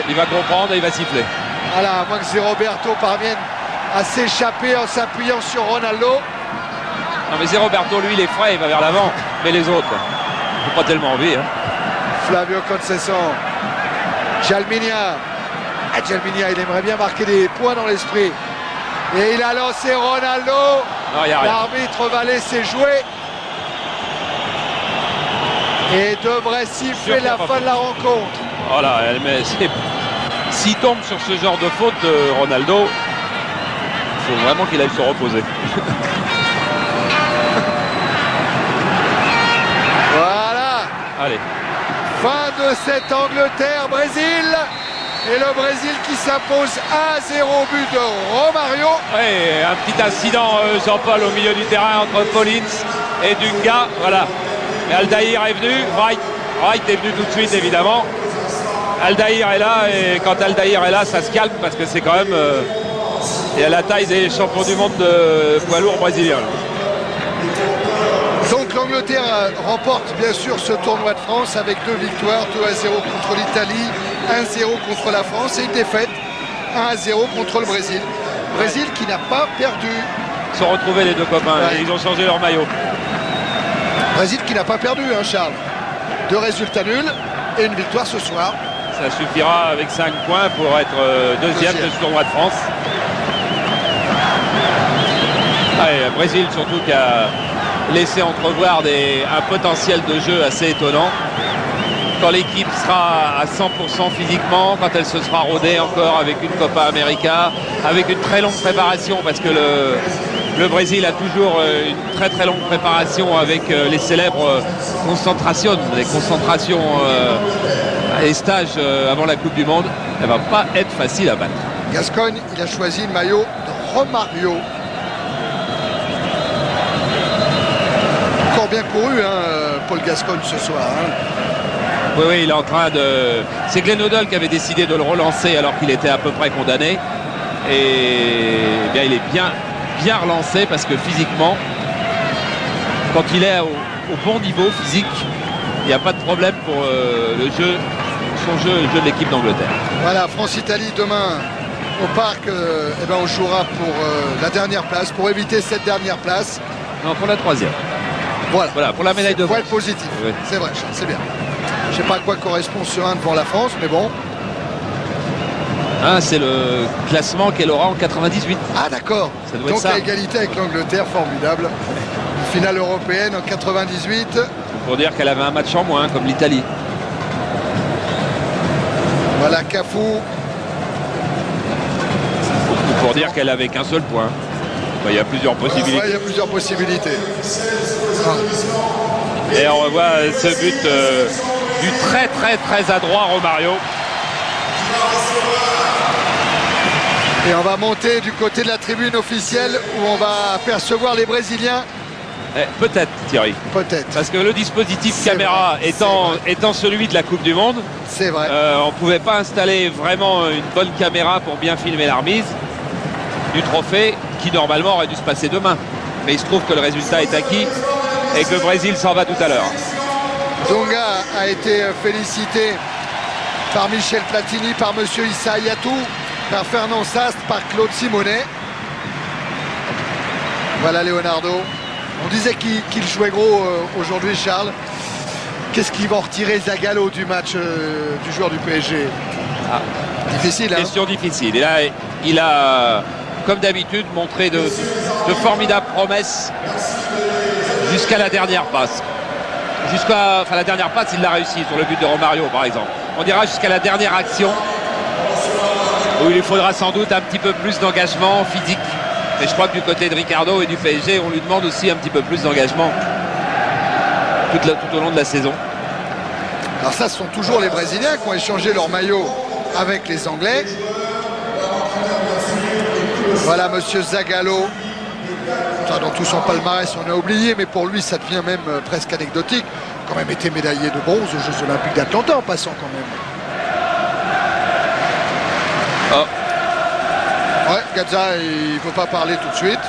il va comprendre et il va siffler. Voilà, à moins que Roberto parvienne à s'échapper en s'appuyant sur Ronaldo. Non, mais Roberto, lui, il est frais, il va vers l'avant. Mais les autres, ils n'ont pas tellement envie. Hein. Flavio Conceição. Jalminia. Jalminia, il aimerait bien marquer des points dans l'esprit. Et il a lancé Ronaldo. L'arbitre va laisser jouer. Et devrait siffler la fin de la rencontre. Voilà, mais s'il tombe sur ce genre de faute, Ronaldo, il faut vraiment qu'il aille se reposer. Voilà. Allez. Fin de cette Angleterre-Brésil. Et le Brésil qui s'impose 1-0 au but de Romario. Oui, un petit incident, Jean-Paul, au milieu du terrain entre Paulins et Dunga. Voilà. Et Aldair est venu, Wright est venu tout de suite évidemment. Aldair est là et quand Aldair est là, ça se calme parce que c'est quand même et à la taille des champions du monde de poids lourd brésilien. Donc l'Angleterre remporte bien sûr ce tournoi de France avec 2 victoires, 2-0 contre l'Italie, 1-0 contre la France et une défaite, 1-0 contre le Brésil. Brésil qui n'a pas perdu. Ils se sont retrouvés les deux copains, et ils ont changé leur maillot. Brésil qui n'a pas perdu, hein, Charles. 2 résultats nuls et une victoire ce soir. Ça suffira avec 5 points pour être deuxième de ce tournoi de France. Le Brésil surtout qui a laissé entrevoir un potentiel de jeu assez étonnant. Quand l'équipe sera à 100% physiquement, quand elle se sera rodée encore avec une Copa América, avec une très longue préparation parce que le Brésil a toujours une très longue préparation avec les célèbres concentrations, les concentrations Les stages avant la Coupe du Monde, elle va pas être facile à battre. Gascogne, il a choisi le maillot de Romario. Encore bien couru, hein, Paul Gascogne ce soir. Hein. Oui, oui, il est en train de... C'est Glenn Hoddle qui avait décidé de le relancer alors qu'il était à peu près condamné. Et eh bien, il est bien relancé parce que physiquement, quand il est au bon niveau physique, il n'y a pas de problème pour le jeu, son jeu, le jeu de l'équipe d'Angleterre. Voilà, France-Italie demain au parc, eh ben on jouera pour la dernière place, pour éviter cette dernière place. Non, pour la troisième. Voilà, pour la médaille de bronze. Point positif, oui. C'est vrai, c'est bien. Je ne sais pas à quoi correspond ce 1 devant la France, mais bon. Ah, c'est le classement qu'elle aura en 98. Ah d'accord, donc ça. à égalité avec l'Angleterre, formidable. Une finale européenne en 98. Pour dire qu'elle avait un match en moins, comme l'Italie. Voilà Cafu. Ou pour dire qu'elle avait qu'un seul point. Enfin, il y a plusieurs possibilités. Ouais, il y a plusieurs possibilités. Et on revoit ce but du très adroit Romario. Et on va monter du côté de la tribune officielle où on va apercevoir les Brésiliens. Peut-être Thierry. Peut-être. Parce que le dispositif caméra étant celui de la Coupe du Monde, c'est vrai. On ne pouvait pas installer vraiment une bonne caméra pour bien filmer la remise du trophée qui normalement aurait dû se passer demain. Mais il se trouve que le résultat est acquis et que le Brésil s'en va tout à l'heure. Donga a été félicité par Michel Platini, par Monsieur Issa Hayatou, par Fernand Sast, par Claude Simonet. Voilà Leonardo. On disait qu'il jouait gros aujourd'hui, Charles. Qu'est-ce qu'ils vont retirer Zagallo du match du joueur du PSG? Difficile, hein? Question difficile. Et là, il a, comme d'habitude, montré de formidables promesses jusqu'à la dernière passe. Enfin, la dernière passe, il l'a réussi sur le but de Romario, par exemple. On dira jusqu'à la dernière action, où il lui faudra sans doute un petit peu plus d'engagement physique. Mais je crois que du côté de Ricardo et du PSG, on lui demande aussi un petit peu plus d'engagement tout au long de la saison. Alors ça, ce sont toujours les Brésiliens qui ont échangé leur maillot avec les Anglais. Voilà Monsieur Zagallo. Dans tout son palmarès, on a oublié, mais pour lui, ça devient même presque anecdotique. Quand même été médaillé de bronze aux Jeux Olympiques d'Atlanta en passant quand même. Ouais, Gazza, il ne faut pas parler tout de suite.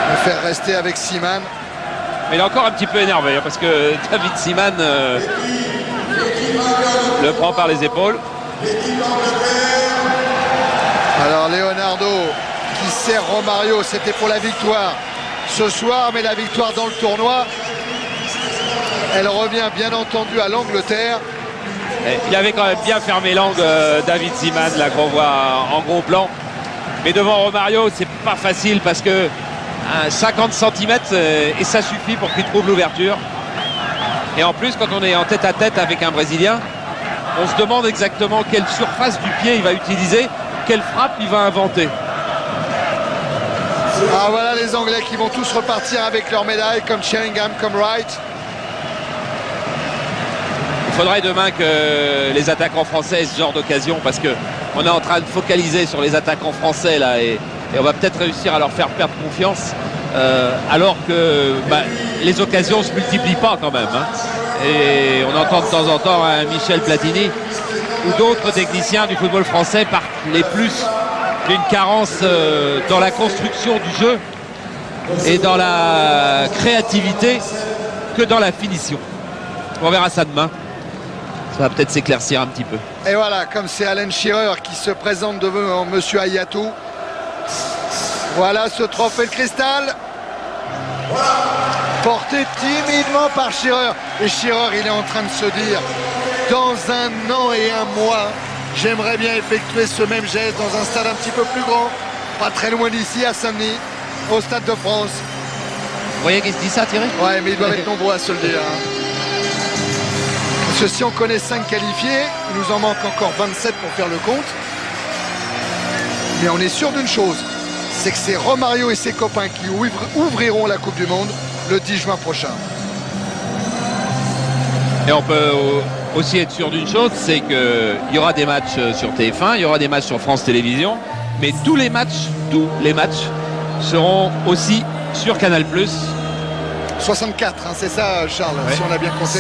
Il va faire rester avec Seaman. Mais il est encore un petit peu énervé parce que David Seaman le prend par les épaules. Alors Leonardo qui sert Romario, c'était pour la victoire ce soir, mais la victoire dans le tournoi, elle revient bien entendu à l'Angleterre. Il avait quand même bien fermé l'angle David Seaman, là qu'on voit en gros plan. Mais devant Romario, c'est pas facile parce que 50 cm et ça suffit pour qu'il trouve l'ouverture. Et en plus, quand on est en tête à tête avec un Brésilien, on se demande exactement quelle surface du pied il va utiliser, quelle frappe il va inventer. Ah voilà les Anglais qui vont tous repartir avec leur médaille, comme Sheringham, comme Wright. Il faudrait demain que les attaquants français aient ce genre d'occasion parce qu'on est en train de focaliser sur les attaquants français là et on va peut-être réussir à leur faire perdre confiance alors que les occasions ne se multiplient pas quand même. Hein. Et on entend de temps en temps Michel Platini ou d'autres techniciens du football français parler plus d'une carence dans la construction du jeu et dans la créativité que dans la finition. On verra ça demain. Ça va peut-être s'éclaircir un petit peu. Et voilà, comme c'est Alan Shearer qui se présente devant Monsieur Hayatou. Voilà ce trophée de cristal. Porté timidement par Shearer. Et Shearer, il est en train de se dire, dans 1 an et 1 mois, j'aimerais bien effectuer ce même geste dans un stade un petit peu plus grand, pas très loin d'ici, à Saint-Denis, au Stade de France. Vous voyez qu'il se dit ça, Thierry? Ouais, mais ils doivent être nombreux à se le dire. Hein. Parce que si on connaît 5 qualifiés, il nous en manque encore 27 pour faire le compte. Mais on est sûr d'une chose, c'est que c'est Romario et ses copains qui ouvriront la Coupe du Monde le 10 juin prochain. Et on peut aussi être sûr d'une chose, c'est qu'il y aura des matchs sur TF1, il y aura des matchs sur France Télévisions, mais tous les matchs seront aussi sur Canal+. 64, hein, c'est ça Charles, ouais. Si on a bien compté.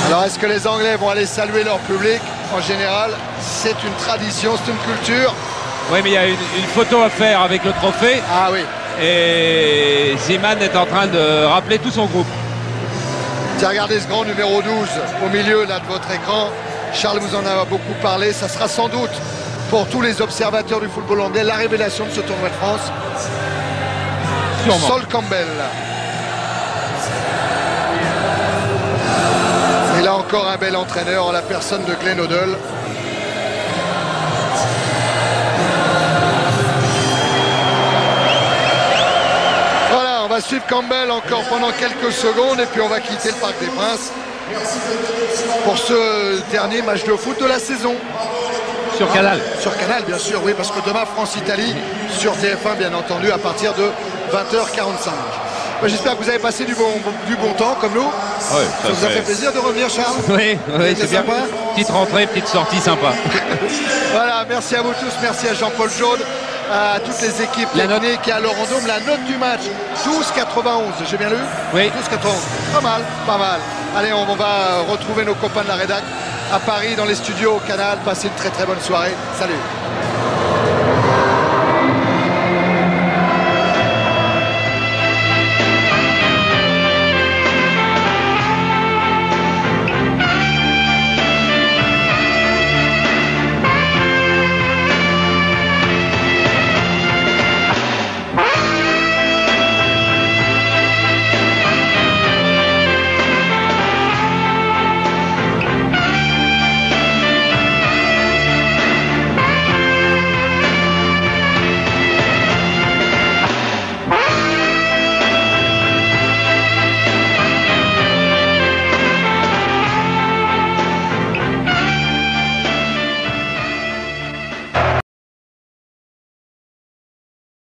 Alors est-ce que les Anglais vont aller saluer leur public? En général, c'est une tradition, c'est une culture. Oui, mais il y a une photo à faire avec le trophée. Ah oui. Et Zeman est en train de rappeler tout son groupe. Tiens, regardez ce grand numéro 12 au milieu là, de votre écran. Charles vous en a beaucoup parlé. Ça sera sans doute pour tous les observateurs du football anglais la révélation de ce tournoi de France. Sûrement. Sol Campbell. Et là encore un bel entraîneur en la personne de Glenn Hoddle. Voilà, on va suivre Campbell encore pendant quelques secondes et puis on va quitter le Parc des Princes pour ce dernier match de foot de la saison. Sur Canal. Sur Canal, bien sûr, oui, parce que demain, France-Italie, sur TF1, bien entendu, à partir de 20h45. J'espère que vous avez passé du bon temps, comme nous. Ouais, ça vous a fait plaisir de revenir, Charles? Oui, c'est bien. Sympa. Petite rentrée, petite sortie sympa. Voilà, merci à vous tous, merci à Jean-Paul Jaude, à toutes les équipes techniques et à Laurent Dôme. La note du match, 12,91, j'ai bien lu? Oui. 12,91, pas mal, pas mal. Allez, on va retrouver nos copains de la rédac à Paris, dans les studios au Canal. Passez une très très bonne soirée. Salut.